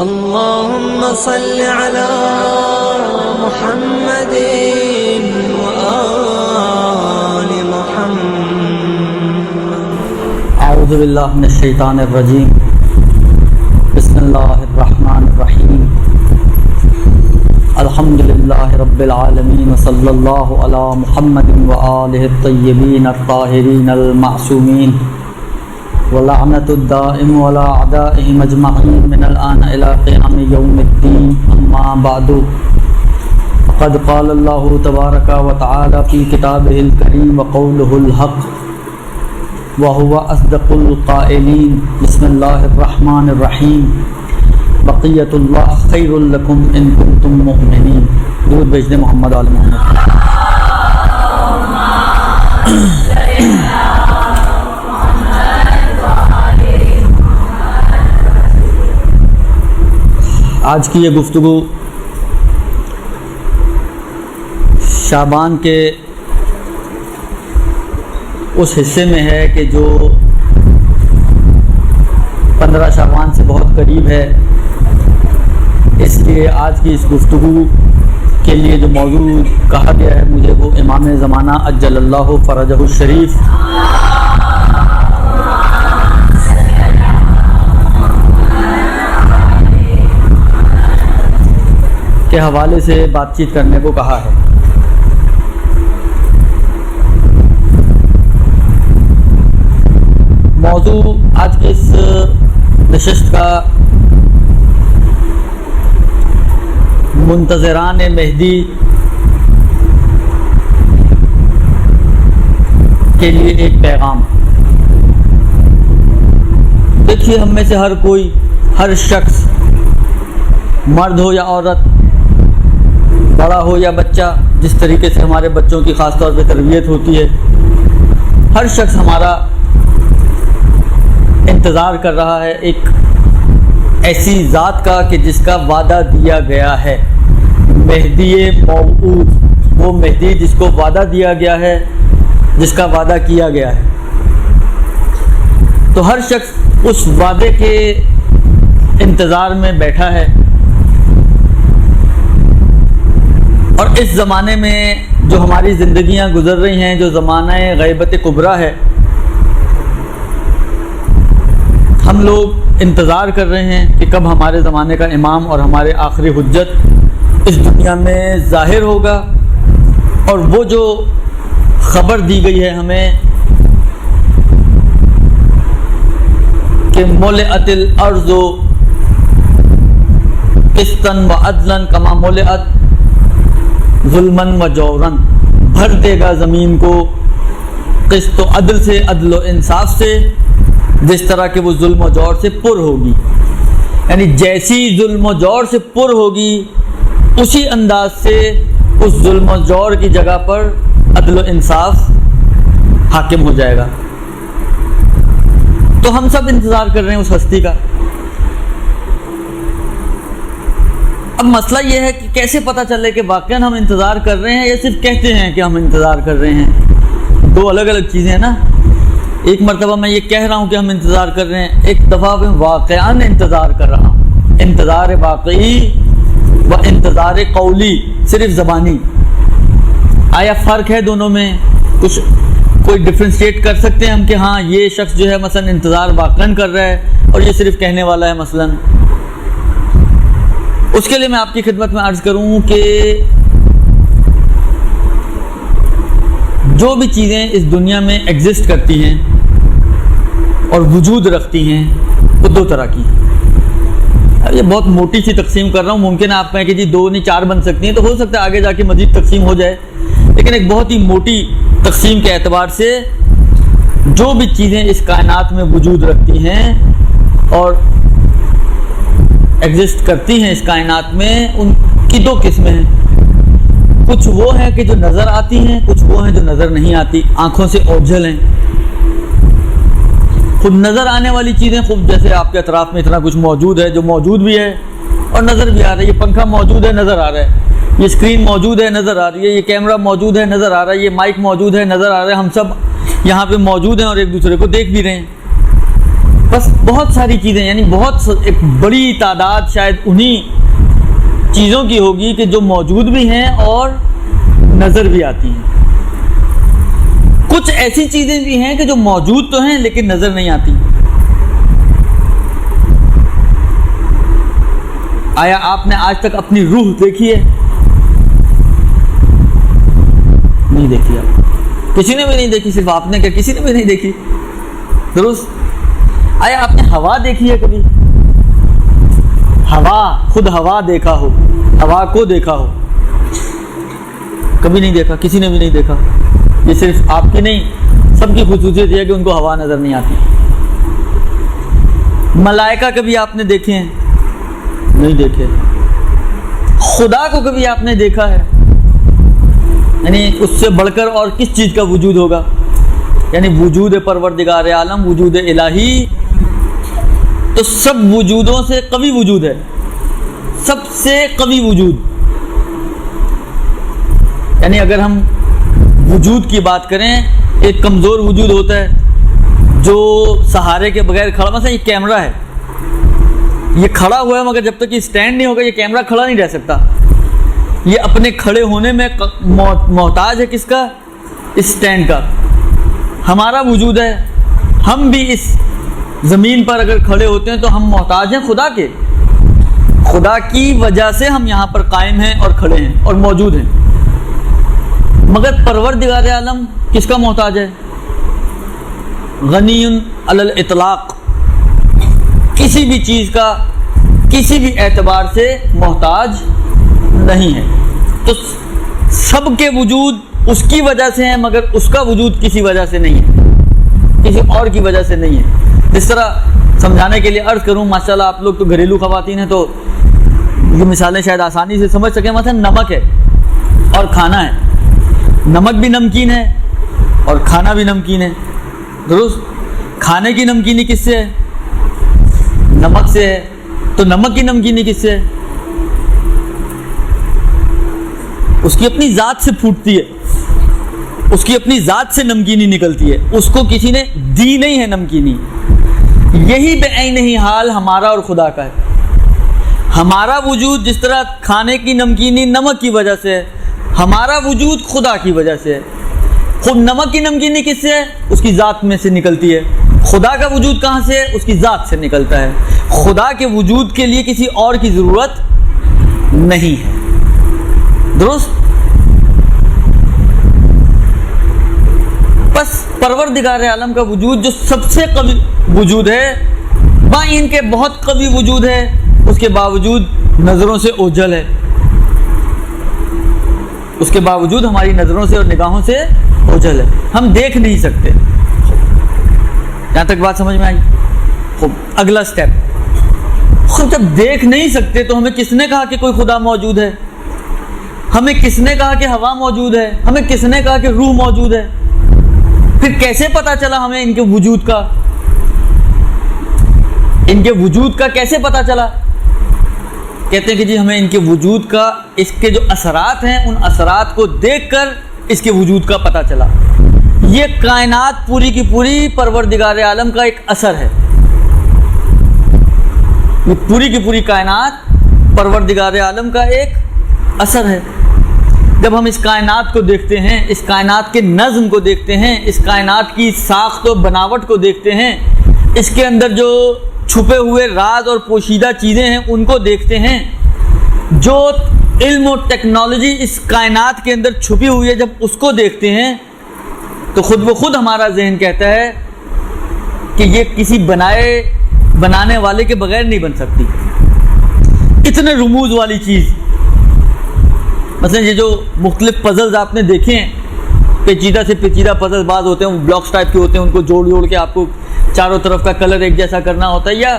اللهم صل على محمد وآل محمد. اعوذ باللہ من الشیطان الرجیم. بسم اللہ الرحمن الرحیم. الحمد للہ رب العالمین وصلی اللہ علی محمد وآلہ الطیبین الطاہرین المعصومین ولعنت الدائم ولا اعدائهم اجمعین من الآن الى قیام یوم الدین. اما بعد فقد قال اللہ تبارک وتعالی فی کتابہ الکریم وقولہ الحق وهو اصدق القائلین. بسم اللہ الرحمن الرحیم. بقیت اللہ خیر لکم ان کنتم مؤمنین. درود بھیج دیں محمد آل محمد. آج کی یہ گفتگو شعبان کے اس حصے میں ہے کہ جو 15 شعبان سے بہت قریب ہے. اس لیے آج کی اس گفتگو کے لیے جو موضوع کہا گیا ہے مجھے وہ امام زمانہ عجل اللہ فرجہ الشریف کے حوالے سے بات چیت کرنے کو کہا ہے. موضوع آج کے اس نشست کا منتظران مہدی کے لیے ایک پیغام. دیکھیے ہم میں سے ہر کوئی، ہر شخص، مرد ہو یا عورت، بڑا ہو یا بچہ، جس طریقے سے ہمارے بچوں کی خاص طور پہ تربیت ہوتی ہے، ہر شخص ہمارا انتظار کر رہا ہے ایک ایسی ذات کا کہ جس کا وعدہ دیا گیا ہے. مہدی موعود، وہ مہدی جس کو وعدہ دیا گیا ہے، جس کا وعدہ کیا گیا ہے. تو ہر شخص اس وعدے کے انتظار میں بیٹھا ہے. اور اس زمانے میں جو ہماری زندگیاں گزر رہی ہیں، جو زمانہ غیبت کبریٰ ہے، ہم لوگ انتظار کر رہے ہیں کہ کب ہمارے زمانے کا امام اور ہمارے آخری حجت اس دنیا میں ظاہر ہوگا. اور وہ جو خبر دی گئی ہے ہمیں کہ ملئت الارض قسطا وعدلا کما ملئت ظلما و جورا، بھر دے گا زمین کو قسط و عدل سے، عدل و انصاف سے، جس طرح کہ وہ ظلم و جور سے پر ہوگی. یعنی جیسی ظلم و جور سے پر ہوگی اسی انداز سے اس ظلم و جور کی جگہ پر عدل و انصاف حاکم ہو جائے گا. تو ہم سب انتظار کر رہے ہیں اس ہستی کا. اب مسئلہ یہ ہے کہ کیسے پتہ چلے کہ واقعاً ہم انتظار کر رہے ہیں یا صرف کہتے ہیں کہ ہم انتظار کر رہے ہیں. دو الگ الگ چیزیں ہیں نا. ایک مرتبہ میں یہ کہہ رہا ہوں کہ ہم انتظار کر رہے ہیں، ایک دفعہ میں واقعاً انتظار کر رہا ہوں. انتظار واقعی و انتظار قولی، صرف زبانی. آیا فرق ہے دونوں میں؟ کچھ کوئی ڈفرینشیٹ کر سکتے ہیں ہم کہ ہاں یہ شخص جو ہے مثلا انتظار واقعاً کر رہا ہے اور یہ صرف کہنے والا ہے مثلا؟ اس کے لیے میں آپ کی خدمت میں عرض کروں کہ جو بھی چیزیں اس دنیا میں ایگزسٹ کرتی ہیں اور وجود رکھتی ہیں وہ دو طرح کی ہیں. یہ بہت موٹی سی تقسیم کر رہا ہوں. ممکن ہے آپ کہیں کہ جی 2 نہیں 4 بن سکتی ہیں، تو ہو سکتا ہے آگے جا کے مزید تقسیم ہو جائے، لیکن ایک بہت ہی موٹی تقسیم کے اعتبار سے جو بھی چیزیں اس کائنات میں وجود رکھتی ہیں اور ایگزسٹ کرتی ہیں اس کائنات میں، ان کی 2 قسمیں ہیں. کچھ وہ ہیں کہ جو نظر آتی ہیں، کچھ وہ ہیں جو نظر نہیں آتی، آنکھوں سے اوجھل ہیں. خود نظر آنے والی چیزیں، خوب جیسے آپ کے اطراف میں اتنا کچھ موجود ہے جو موجود بھی ہے اور نظر بھی آ رہا ہے. یہ پنکھا موجود ہے، نظر آ رہا ہے. یہ اسکرین موجود ہے، نظر آ رہی ہے. یہ کیمرہ موجود ہے، نظر آ رہا ہے. یہ مائک موجود ہے، نظر آ رہا ہے. ہم سب یہاں پہ موجود ہیں اور ایک دوسرے کو دیکھ بھی رہے ہیں. بس بہت ساری چیزیں، یعنی ایک بڑی تعداد شاید انہی چیزوں کی ہوگی کہ جو موجود بھی ہیں اور نظر بھی آتی ہیں۔ کچھ ایسی چیزیں بھی ہیں کہ جو موجود تو ہیں لیکن نظر نہیں آتی۔ آیا آپ نے آج تک اپنی روح دیکھی ہے؟ نہیں دیکھی آپ، کسی نے بھی نہیں دیکھی، صرف آپ نے کیا کسی نے بھی نہیں دیکھی، درست؟ آیا آپ نے ہوا دیکھی ہے کبھی؟ ہوا، خود ہوا دیکھا ہو، ہوا کو دیکھا ہو؟ کبھی نہیں دیکھا، کسی نے بھی نہیں دیکھا۔ یہ صرف آپ کی نہیں، سب کی خصوصیت یہ ہے کہ ان کو ہوا نظر نہیں آتی۔ ملائکہ کبھی آپ نے دیکھے ہیں؟ نہیں دیکھے۔ خدا کو کبھی آپ نے دیکھا ہے؟ یعنی اس سے بڑھ کر اور کس چیز کا وجود ہوگا؟ یعنی وجود پروردگار عالم، وجود الہی تو سب وجودوں سے قوی وجود ہے، سب سے قوی وجود۔ یعنی اگر ہم وجود کی بات کریں، ایک کمزور وجود ہوتا ہے جو سہارے کے بغیر کھڑا، مثلا یہ کیمرہ ہے، یہ کھڑا ہوا ہے مگر جب تک یہ سٹینڈ نہیں ہوگا یہ کیمرہ کھڑا نہیں رہ سکتا۔ یہ اپنے کھڑے ہونے میں محتاج ہے کس کا؟ سٹینڈ کا۔ ہمارا وجود ہے، ہم بھی اس زمین پر اگر کھڑے ہوتے ہیں تو ہم محتاج ہیں خدا کے، خدا کی وجہ سے ہم یہاں پر قائم ہیں اور کھڑے ہیں اور موجود ہیں۔ مگر پروردگار عالم کس کا محتاج ہے؟ غنی علی الاطلاق، کسی بھی چیز کا کسی بھی اعتبار سے محتاج نہیں ہے۔ تو سب کے وجود اس کی وجہ سے ہیں مگر اس کا وجود کسی وجہ سے نہیں ہے، کسی اور کی وجہ سے نہیں ہے۔ جس طرح سمجھانے کے لیے عرض کروں، ماشاءاللہ آپ لوگ تو گھریلو خواتین ہیں تو یہ مثالیں شاید آسانی سے سمجھ سکیں۔ مثلا نمک ہے اور کھانا ہے، نمک بھی نمکین ہے اور کھانا بھی نمکین ہے، درست؟ کھانے کی نمکینی کس سے ہے؟ نمک سے ہے۔ تو نمک کی نمکینی کس سے ہے؟ اس کی اپنی ذات سے پھوٹتی ہے، اس کی اپنی ذات سے نمکینی نکلتی ہے، اس کو کسی نے دی نہیں ہے نمکینی۔ یہی بے عین ہی حال ہمارا اور خدا کا ہے۔ ہمارا وجود جس طرح کھانے کی نمکینی نمک کی وجہ سے ہے، ہمارا وجود خدا کی وجہ سے ہے۔ خود نمک کی نمکینی کس سے ہے؟ اس کی ذات میں سے نکلتی ہے۔ خدا کا وجود کہاں سے ہے؟ اس کی ذات سے نکلتا ہے۔ خدا کے وجود کے لیے کسی اور کی ضرورت نہیں ہے، درست؟ بس پروردگار عالم کا وجود جو سب سے قوی وجود ہے، وہاں ان کے بہت قوی وجود ہے، اس کے باوجود نظروں سے اوجھل ہے، اس کے باوجود ہماری نظروں سے اور نگاہوں سے اوجھل ہے، ہم دیکھ نہیں سکتے۔ یہاں تک بات سمجھ میں آئی؟ خوب، اگلا سٹیپ، خود جب دیکھ نہیں سکتے تو ہمیں کس نے کہا کہ کوئی خدا موجود ہے؟ ہمیں کس نے کہا کہ ہوا موجود ہے؟ ہمیں کس نے کہا کہ روح موجود ہے؟ پھر کیسے پتا چلا ہمیں ان کے وجود کا؟ ان کے وجود کا کیسے پتا چلا؟ کہتے ہیں کہ جی ہمیں ان کے وجود کا، اس کے جو اثرات ہیں ان اثرات کو دیکھ کر اس کے وجود کا پتا چلا۔ یہ کائنات پوری کی پوری پروردگار عالم کا ایک اثر ہے، یہ پوری کی پوری کائنات پروردگار عالم کا ایک اثر ہے۔ جب ہم اس کائنات کو دیکھتے ہیں، اس کائنات کے نظم کو دیکھتے ہیں، اس کائنات کی ساخت و بناوٹ کو دیکھتے ہیں، اس کے اندر جو چھپے ہوئے راز اور پوشیدہ چیزیں ہیں ان کو دیکھتے ہیں، جو علم و ٹیکنالوجی اس کائنات کے اندر چھپی ہوئی ہے، جب اس کو دیکھتے ہیں تو خود بخود ہمارا ذہن کہتا ہے کہ یہ کسی بنانے والے کے بغیر نہیں بن سکتی۔ اتنے رموز والی چیز، مثلا یہ جو مختلف پزلز آپ نے دیکھے ہیں، پیچیدہ سے پیچیدہ پزل بعض ہوتے ہیں، وہ بلاکس ٹائپ کے ہوتے ہیں، ان کو جوڑ کے آپ کو چاروں طرف کا کلر ایک جیسا کرنا ہوتا ہے، یا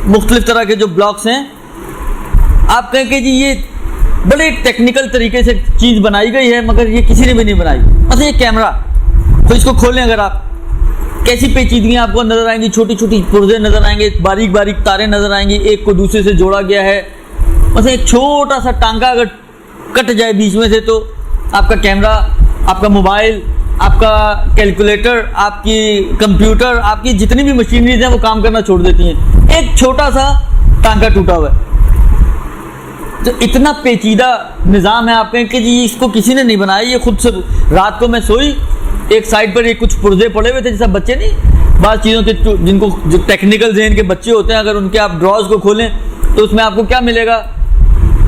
مختلف طرح کے جو بلاکس ہیں، آپ کہیں کہ جی یہ بڑے ٹیکنیکل طریقے سے چیز بنائی گئی ہے مگر یہ کسی نے بھی نہیں بنائی۔ مثلا یہ کیمرہ، تو اس کو کھولیں اگر آپ، کیسی پیچیدگیاں آپ کو نظر آئیں گی، چھوٹی چھوٹی پرزے نظر آئیں گے، باریک باریک تاریں نظر آئیں گی، ایک کو دوسرے سے جوڑا گیا ہے۔ مثلا ایک چھوٹا سا ٹانکا اگر کٹ جائے بیچ میں سے تو آپ کا کیمرہ، آپ کا موبائل، آپ کا کیلکولیٹر، آپ کی کمپیوٹر، آپ کی جتنی بھی مشینریز ہیں وہ کام کرنا چھوڑ دیتی ہیں، ایک چھوٹا سا ٹانکا ٹوٹا ہوا ہے۔ تو اتنا پیچیدہ نظام ہے آپ کہیں کہ جی اس کو کسی نے نہیں بنایا، یہ خود سے۔ رات کو میں سوئی، ایک سائڈ پر یہ کچھ پرزے پڑے ہوئے تھے، جیسا بچے نہیں بعض چیزوں کے جن کو جو ٹیکنیکل ذہن کے بچے ہوتے ہیں، اگر ان کے آپ ڈراز کو کھولیں تو اس میں آپ کو کیا ملے گا؟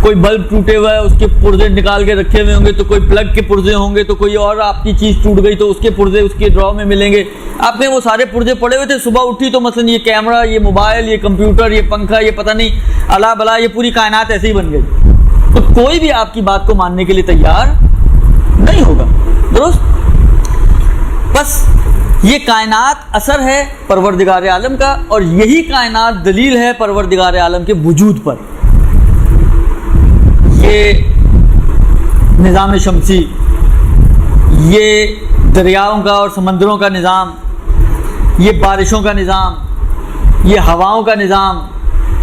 کوئی بلب ٹوٹے ہوا ہے، اس کے پرزے نکال کے رکھے ہوئے ہوں گے، تو کوئی پلگ کے پرزے ہوں گے، تو کوئی اور آپ کی چیز ٹوٹ گئی تو اس کے پرزے اس کے ڈراؤ میں ملیں گے۔ آپ نے وہ سارے پرزے پڑے ہوئے تھے، صبح اٹھی تو مثلا یہ کیمرہ، یہ موبائل، یہ کمپیوٹر، یہ پنکھا، یہ پتہ نہیں الا بلا، یہ پوری کائنات ایسے ہی بن گئی۔ تو کوئی بھی آپ کی بات کو ماننے کے لیے تیار نہیں ہوگا، درست؟ بس یہ کائنات اثر ہے پروردگار عالم کا، اور یہی کائنات دلیل ہے پروردگار عالم کے وجود پر۔ یہ نظام شمسی، یہ دریاؤں کا اور سمندروں کا نظام، یہ بارشوں کا نظام، یہ ہواؤں کا نظام،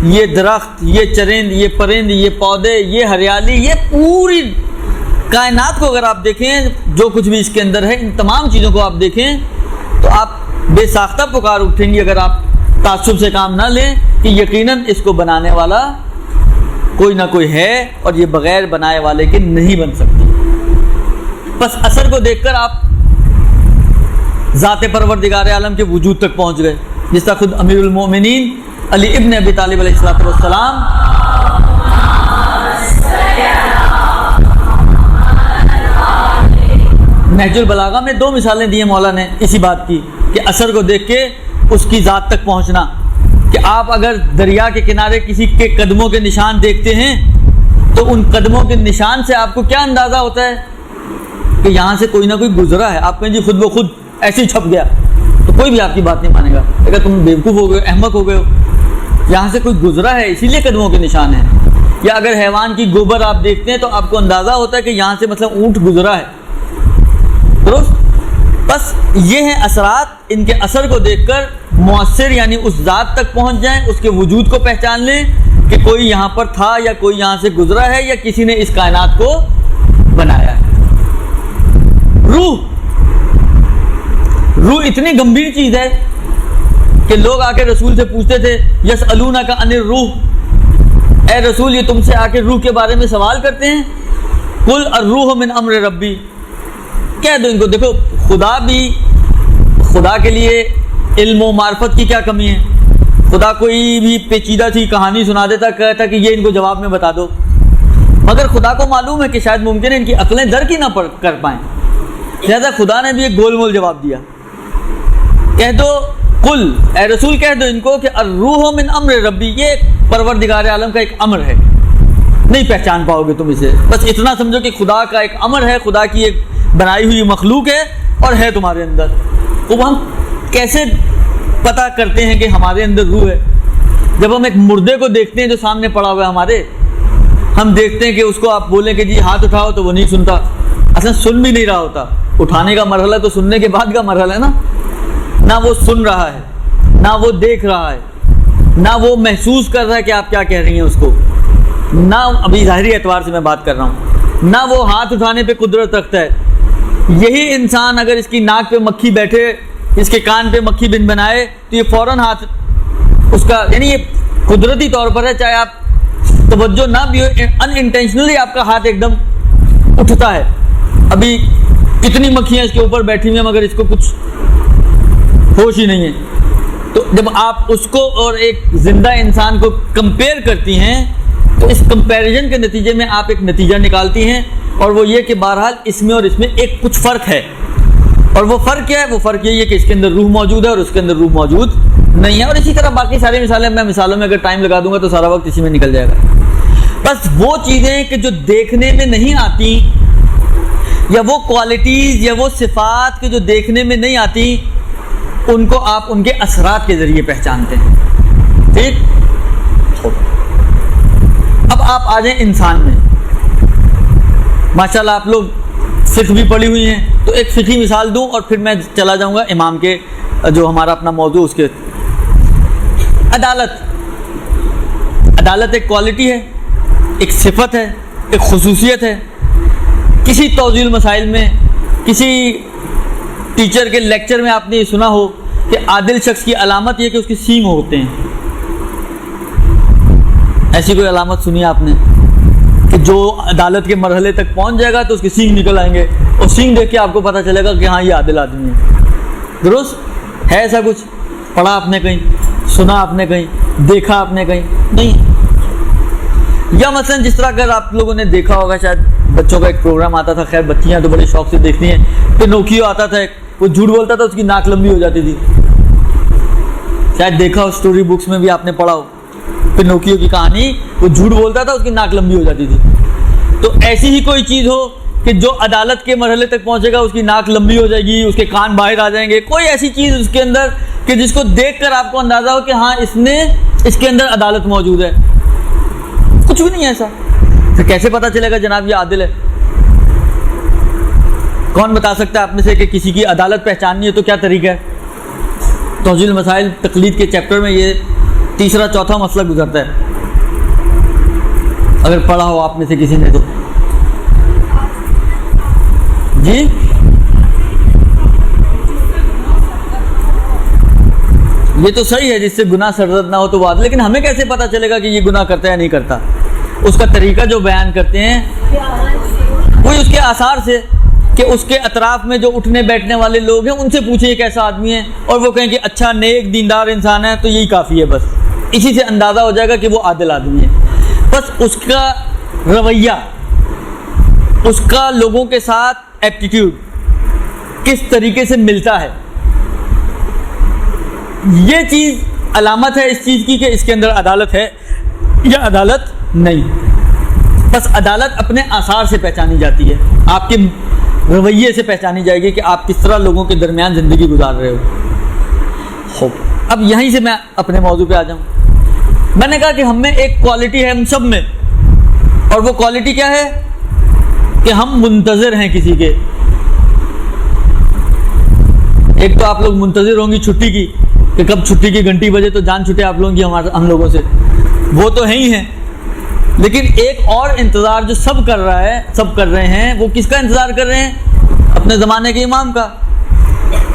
یہ درخت، یہ چرند، یہ پرند، یہ پودے، یہ ہریالی، یہ پوری کائنات کو اگر آپ دیکھیں، جو کچھ بھی اس کے اندر ہے، ان تمام چیزوں کو آپ دیکھیں تو آپ بے ساختہ پکار اٹھیں گے، اگر آپ تعصب سے کام نہ لیں کہ یقیناً اس کو بنانے والا کوئی نہ کوئی ہے، اور یہ بغیر بنائے والے کے نہیں بن سکتی۔ بس اثر کو دیکھ کر آپ ذات پروردگار عالم کے وجود تک پہنچ گئے، جس طرح خود امیر المومنین علی ابن ابی طالب علیہ السلام نہج البلاغہ میں 2 مثالیں دی ہیں مولا نے اسی بات کی، کہ اثر کو دیکھ کے اس کی ذات تک پہنچنا۔ کہ آپ اگر دریا کے کنارے کسی کے قدموں کے نشان دیکھتے ہیں تو ان قدموں کے نشان سے آپ کو کیا اندازہ ہوتا ہے کہ یہاں سے کوئی نہ کوئی گزرا ہے۔ آپ کہیں جی خود بخود ایسے ہی چھپ گیا، تو کوئی بھی آپ کی بات نہیں مانے گا، اگر تم بیوقوف ہو گئے، احمق ہو گئے ہو، یہاں سے کوئی گزرا ہے اسی لیے قدموں کے نشان ہیں۔ یا اگر حیوان کی گوبر آپ دیکھتے ہیں تو آپ کو اندازہ ہوتا ہے کہ یہاں سے مثلا اونٹ گزرا ہے، درست؟ بس یہ ہیں اثرات، ان کے اثر کو دیکھ کر مؤثر یعنی اس ذات تک پہنچ جائیں، اس کے وجود کو پہچان لیں کہ کوئی یہاں پر تھا یا کوئی یہاں سے گزرا ہے یا کسی نے اس کائنات کو بنایا ہے۔ روح اتنی گمبھیر چیز ہے کہ لوگ آ کے رسول سے پوچھتے تھے یسألونک عن الروح، اے رسول یہ تم سے آ کے روح کے بارے میں سوال کرتے ہیں، قل الروح من امر ربی، کہہ دو ان کو دیکھو خدا کے لیے علم و معرفت کی کیا کمی ہے؟ خدا کوئی بھی پیچیدہ سی کہانی سنا دیتا، کہتا کہ یہ ان کو جواب میں بتا دو، مگر خدا کو معلوم ہے کہ شاید ممکن ہے ان کی عقلیں درک ہی نہ کر پائیں، لہذا خدا نے بھی ایک گول مول جواب دیا، کہہ دو قل، اے رسول کہہ دو ان کو کہ الروح من امر ربی، یہ پروردگار عالم کا ایک امر ہے، نہیں پہچان پاؤ گے تم اسے، بس اتنا سمجھو کہ خدا کا ایک امر ہے، خدا کی ایک بنائی ہوئی مخلوق ہے اور ہے تمہارے اندر۔ تو ہم کیسے پتہ کرتے ہیں کہ ہمارے اندر روح ہے؟ جب ہم ایک مردے کو دیکھتے ہیں جو سامنے پڑا ہوا ہے ہمارے، ہم دیکھتے ہیں کہ اس کو آپ بولیں کہ جی ہاتھ اٹھاؤ تو وہ نہیں سنتا، اصلا سن بھی نہیں رہا ہوتا، اٹھانے کا مرحلہ تو سننے کے بعد کا مرحلہ ہے نا، نہ وہ سن رہا ہے، نہ وہ دیکھ رہا ہے، نہ وہ محسوس کر رہا ہے کہ آپ کیا کہہ رہی ہیں اس کو، نہ ابھی ظاہری اعتبار سے میں بات کر رہا ہوں، نہ وہ ہاتھ اٹھانے پہ قدرت رکھتا ہے۔ یہی انسان اگر اس کی ناک پہ مکھی بیٹھے، اس کے کان پہ مکھی بن بنائے تو یہ فوراً ہاتھ اس کا، یعنی یہ قدرتی طور پر ہے، چاہے آپ توجہ نہ بھی ہو، ان انٹینشنلی آپ کا ہاتھ ایک دم اٹھتا ہے۔ ابھی کتنی مکھیاں اس کے اوپر بیٹھی ہوئی ہیں مگر اس کو کچھ ہوش ہی نہیں ہے۔ تو جب آپ اس کو اور ایک زندہ انسان کو کمپیئر کرتی ہیں تو اس کمپیریزن کے نتیجے میں آپ ایک نتیجہ نکالتی ہیں، اور وہ یہ کہ بہرحال اس میں اور اس میں ایک کچھ فرق ہے، اور وہ فرق کیا ہے؟ وہ فرق یہ ہے کہ اس کے اندر روح موجود ہے اور اس کے اندر روح موجود نہیں ہے۔ اور اسی طرح باقی ساری مثالیں، میں مثالوں میں اگر ٹائم لگا دوں گا تو سارا وقت اسی میں نکل جائے گا۔ بس وہ چیزیں کہ جو دیکھنے میں نہیں آتی، یا وہ کوالٹیز یا وہ صفات کہ جو دیکھنے میں نہیں آتی، ان کو آپ ان کے اثرات کے ذریعے پہچانتے ہیں، ٹھیک؟ اب آپ آ جائیں انسان میں، ماشاءاللہ آپ لوگ فقہ بھی پڑھی ہوئی ہیں، تو ایک فقہی مثال دوں اور پھر میں چلا جاؤں گا امام کے جو ہمارا اپنا موضوع اس کے۔ عدالت ایک کوالٹی ہے، ایک صفت ہے، ایک خصوصیت ہے۔ کسی توضیح المسائل میں، کسی ٹیچر کے لیکچر میں آپ نے یہ سنا ہو کہ عادل شخص کی علامت یہ کہ اس کے سینگ ہوتے ہیں. ایسی کوئی علامت سنی آپ نے کہ جو عدالت کے مرحلے تک پہنچ جائے گا تو اس کے سینگ نکل آئیں گے اور سینگ دیکھ کے آپ کو پتہ چلے گا کہ ہاں یہ عادل آدمی ہے. درست ہے؟ ایسا کچھ پڑھا آپ نے کہیں، سنا آپ نے کہیں، دیکھا آپ نے کہیں؟ نہیں. یا مثلا جس طرح اگر آپ لوگوں نے دیکھا ہوگا، شاید بچوں کا ایک پروگرام آتا تھا، خیر بچیاں تو بڑے شوق سے دیکھتی ہیں، پنوکیو آتا تھا ایک، وہ جھوٹ بولتا تھا، اس کی ناک لمبی ہو جاتی تھی. شاید دیکھا ہو، سٹوری بکس میں بھی آپ نے پڑھا ہو پنوکیو کی کہانی، وہ جھوٹ بولتا تھا، اس کی ناک لمبی ہو جاتی تھی. تو ایسی ہی کوئی چیز ہو کہ جو عدالت کے مرحلے تک پہنچے گا اس کی ناک لمبی ہو جائے گی، اس کے کان باہر آ جائیں گے، کوئی ایسی چیز اس کے اندر کہ جس کو دیکھ کر آپ کو اندازہ ہو کہ ہاں اس کے اندر عدالت موجود ہے. کچھ بھی نہیں ہے ایسا. پھر کیسے پتہ چلے گا جناب یہ عادل ہے؟ کون بتا سکتا ہے آپ میں سے کہ کسی کی عدالت پہچاننی ہے تو کیا طریقہ ہے؟ توضیح المسائل تقلید کے چیپٹر میں یہ تیسرا چوتھا مسئلہ گزرتا ہے، اگر پڑھا ہو آپ میں سے کسی نے تو. جی یہ تو صحیح ہے، جس سے گناہ سرزد نہ ہو تو بات، لیکن ہمیں کیسے پتہ چلے گا کہ یہ گناہ کرتا ہے یا نہیں کرتا؟ اس کا طریقہ جو بیان کرتے ہیں وہی اس کے آثار سے، کہ اس کے اطراف میں جو اٹھنے بیٹھنے والے لوگ ہیں ان سے پوچھیں یہ کیسا آدمی ہے، اور وہ کہیں کہ اچھا نیک دیندار انسان ہے، تو یہی کافی ہے. بس اسی سے اندازہ ہو جائے گا کہ وہ عادل آدمی ہے. بس اس کا رویہ، اس کا لوگوں کے ساتھ ایپٹیٹیوڈ کس طریقے سے ملتا ہے، یہ چیز علامت ہے اس چیز کی کہ اس کے اندر عدالت ہے یا عدالت نہیں. بس عدالت اپنے آثار سے پہچانی جاتی ہے، آپ کے رویے سے پہچانی جائے گی کہ آپ کس طرح لوگوں کے درمیان زندگی گزار رہے ہو. خوب، اب یہیں سے میں اپنے موضوع پہ آ جاؤں. میں نے کہا کہ ہم میں ایک کوالٹی ہے ہم سب میں، اور وہ کوالٹی کیا ہے کہ ہم منتظر ہیں کسی کے. ایک تو آپ لوگ منتظر ہوں گی چھٹی کی، کہ کب چھٹی کی گھنٹی بجے تو جان چھٹے آپ لوگوں کی ہم لوگوں سے، وہ تو ہے ہی ہیں. لیکن ایک اور انتظار جو سب کر رہا ہے، سب کر رہے ہیں، وہ کس کا انتظار کر رہے ہیں؟ اپنے زمانے کے امام کا.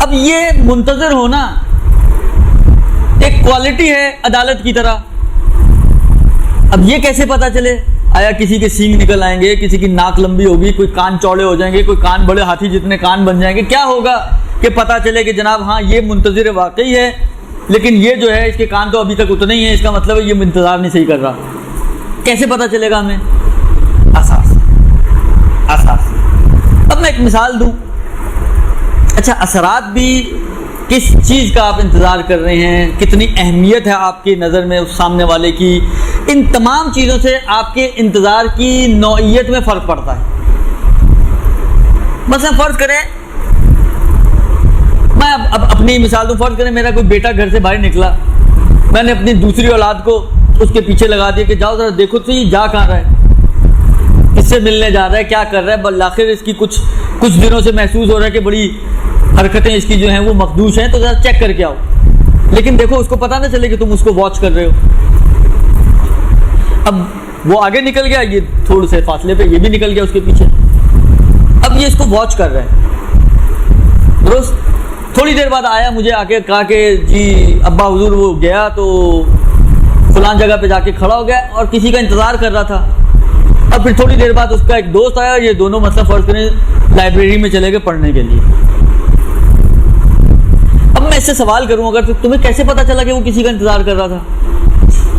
اب یہ منتظر ہونا ایک کوالٹی ہے عدالت کی طرح. اب یہ کیسے پتہ چلے؟ آیا کسی کے سینگ نکل آئیں گے، کسی کی ناک لمبی ہوگی، کوئی کان چوڑے ہو جائیں گے، کوئی کان بڑے ہاتھی جتنے کان بن جائیں گے، کیا ہوگا کہ پتہ چلے کہ جناب ہاں یہ منتظر واقعی ہے، لیکن یہ جو ہے اس کے کان تو ابھی تک اتنے ہی ہیں، اس کا مطلب ہے یہ انتظار نہیں صحیح کر رہا. کیسے پتہ چلے گا ہمیں؟ اساس. اب میں ایک مثال دوں. اچھا، اثرات بھی کس چیز کا آپ انتظار کر رہے ہیں، کتنی اہمیت ہے آپ کی نظر میں اس سامنے والے کی، ان تمام چیزوں سے آپ کے انتظار کی نوعیت میں فرق پڑتا ہے. مثلا فرض کریں، میں اب اپنی مثال دوں. فرض کریں میرا کوئی بیٹا گھر سے باہر نکلا، میں نے اپنی دوسری اولاد کو اس کے پیچھے لگا دیا کہ جاؤ ذرا دیکھو تو یہ جا کہاں رہا ہے، کس سے ملنے جا رہا ہے، کیا کر رہا ہے. بالآخر اس کی کچھ دنوں سے محسوس ہو رہا ہے کہ بڑی حرکتیں اس کی جو ہیں وہ مخدوش ہیں، تو ذرا چیک کر کے آؤ. لیکن دیکھو اس کو پتہ نہ چلے کہ تم اس کو واچ کر رہے ہو. اب وہ آگے نکل گیا، یہ تھوڑے سے فاصلے پہ یہ بھی نکل گیا اس کے پیچھے. اب یہ اس کو واچ کر رہا ہے، درست. تھوڑی دیر بعد آیا، مجھے آ کے کہا کہ جی ابا حضور وہ گیا تو فلان جگہ پہ جا کے کھڑا ہو گیا، اور کسی کا انتظار کر رہا تھا. اور پھر تھوڑی دیر بعد اس کا ایک دوست آیا، یہ دونوں مثلا فرض کریں لائبریری میں چلے گئے پڑھنے کے لیے. اب میں اس سے سوال کروں، اگر تمہیں کیسے پتا چلا کہ وہ کسی کا انتظار کر رہا تھا؟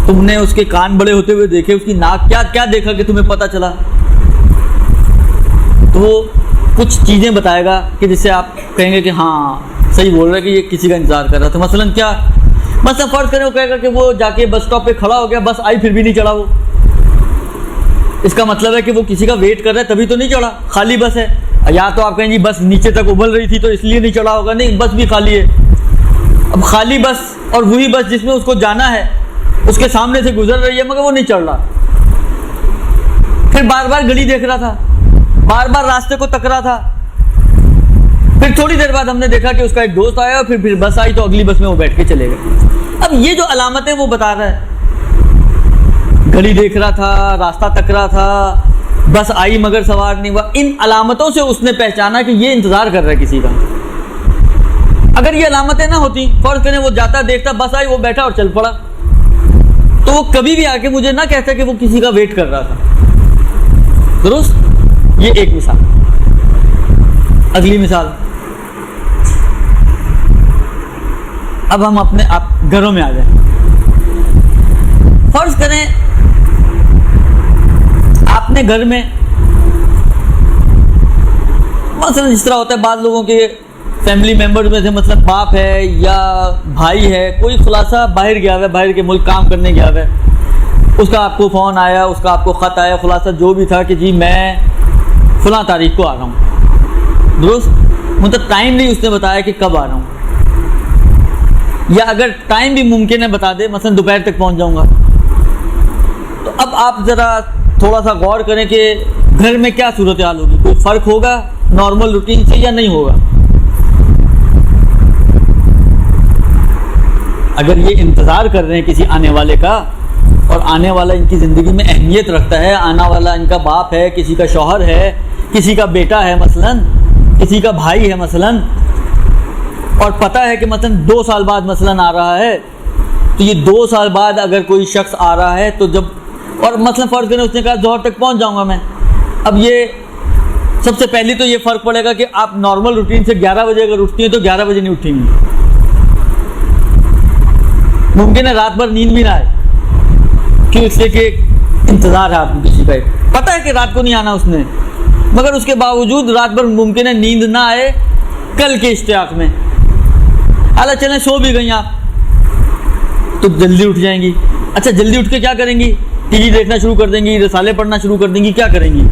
تم نے اس کے کان بڑے ہوتے ہوئے دیکھے، اس کی ناک، کیا دیکھا کہ تمہیں پتا چلا؟ تو وہ کچھ چیزیں بتائے گا کہ جس سے آپ کہیں گے کہ ہاں صحیح بول رہا ہے کہ یہ کسی کا انتظار کر رہا تھا. مثلاً کیا؟ مثلا فرض کریں وہ کہے گا کہ وہ جا کے بس اسٹاپ پہ کھڑا ہو گیا، بس آئی پھر بھی نہیں چڑھا. وہ اس کا مطلب ہے کہ وہ کسی کا ویٹ کر رہا ہے تبھی تو نہیں چڑھا، خالی بس ہے. یا تو آپ کہیں جی بس نیچے تک ابل رہی تھی تو اس لیے نہیں چڑھا ہوگا، نہیں، بس بھی خالی ہے. اب خالی بس اور وہی بس جس میں اس کو جانا ہے اس کے سامنے سے گزر رہی ہے، مگر وہ نہیں چڑھ رہا. پھر بار بار گلی دیکھ رہا تھا، بار بار راستے کو تک رہا تھا. پھر تھوڑی دیر بعد ہم نے دیکھا کہ اس کا ایک دوست آیا، اور پھر بس آئی تو اگلی بس میں وہ بیٹھ کے چلے گئے. اب یہ جو علامتیں وہ بتا رہا ہے، گھڑی دیکھ رہا تھا، راستہ تک رہا تھا، بس آئی مگر سوار نہیں ہوا، ان علامتوں سے اس نے پہچانا کہ یہ انتظار کر رہا ہے کسی کا. اگر یہ علامتیں نہ ہوتی، فرض کریں وہ جاتا دیکھتا بس آئی وہ بیٹھا اور چل پڑا، تو وہ کبھی بھی آ کے مجھے نہ کہتا کہ وہ کسی کا ویٹ کر رہا تھا، درست؟ یہ ایک مثال۔ اگلی مثال، اب ہم اپنے گھروں میں آ جائیں۔ فرض کریں آپ نے گھر میں مثلا جس طرح ہوتا ہے بعض لوگوں کے فیملی ممبر میں سے، مثلا باپ ہے یا بھائی ہے، کوئی خلاصہ باہر گیا ہوا ہے، باہر کے ملک کام کرنے گیا ہوا ہے، اس کا آپ کو فون آیا، اس کا آپ کو خط آیا، خلاصہ جو بھی تھا کہ جی میں فلاں تاریخ کو آ رہا ہوں، درست؟ مطلب ٹائم نہیں اس نے بتایا کہ کب آ رہا ہوں، یا اگر ٹائم بھی ممکن ہے بتا دے، مثلا دوپہر تک پہنچ جاؤں گا۔ تو اب آپ ذرا تھوڑا سا غور کریں کہ گھر میں کیا صورتحال ہوگی، کوئی فرق ہوگا نارمل روٹین سے یا نہیں ہوگا؟ اگر یہ انتظار کر رہے ہیں کسی آنے والے کا، اور آنے والا ان کی زندگی میں اہمیت رکھتا ہے، آنے والا ان کا باپ ہے، کسی کا شوہر ہے، کسی کا بیٹا ہے مثلا، کسی کا بھائی ہے مثلا، اور پتہ ہے کہ مثلا 2 سال بعد مثلا آ رہا ہے، تو یہ 2 سال بعد اگر کوئی شخص آ رہا ہے تو جب، اور مثلا فرض کریں اس نے کہا ظہر تک پہنچ جاؤں گا میں، اب یہ سب سے پہلی تو یہ فرق پڑے گا کہ آپ نارمل روٹین سے 11 بجے اگر اٹھتی ہیں تو 11 بجے نہیں اٹھیں گی، ممکن ہے رات بھر نیند بھی نہ آئے، کیوں؟ اس لیے کہ انتظار ہے آپ کو کسی کا، پتہ ہے کہ رات کو نہیں آنا اس نے، مگر اس کے باوجود رات بھر ممکن ہے نیند نہ آئے کل کے اشتیاق میں، اعلیٰ چلیں سو بھی گئیں آپ تو جلدی اٹھ جائیں گی۔ اچھا جلدی اٹھ کے کیا کریں گی؟ ٹی وی دیکھنا شروع کر دیں گی، رسالے پڑھنا شروع کر دیں گی، کیا کریں گی؟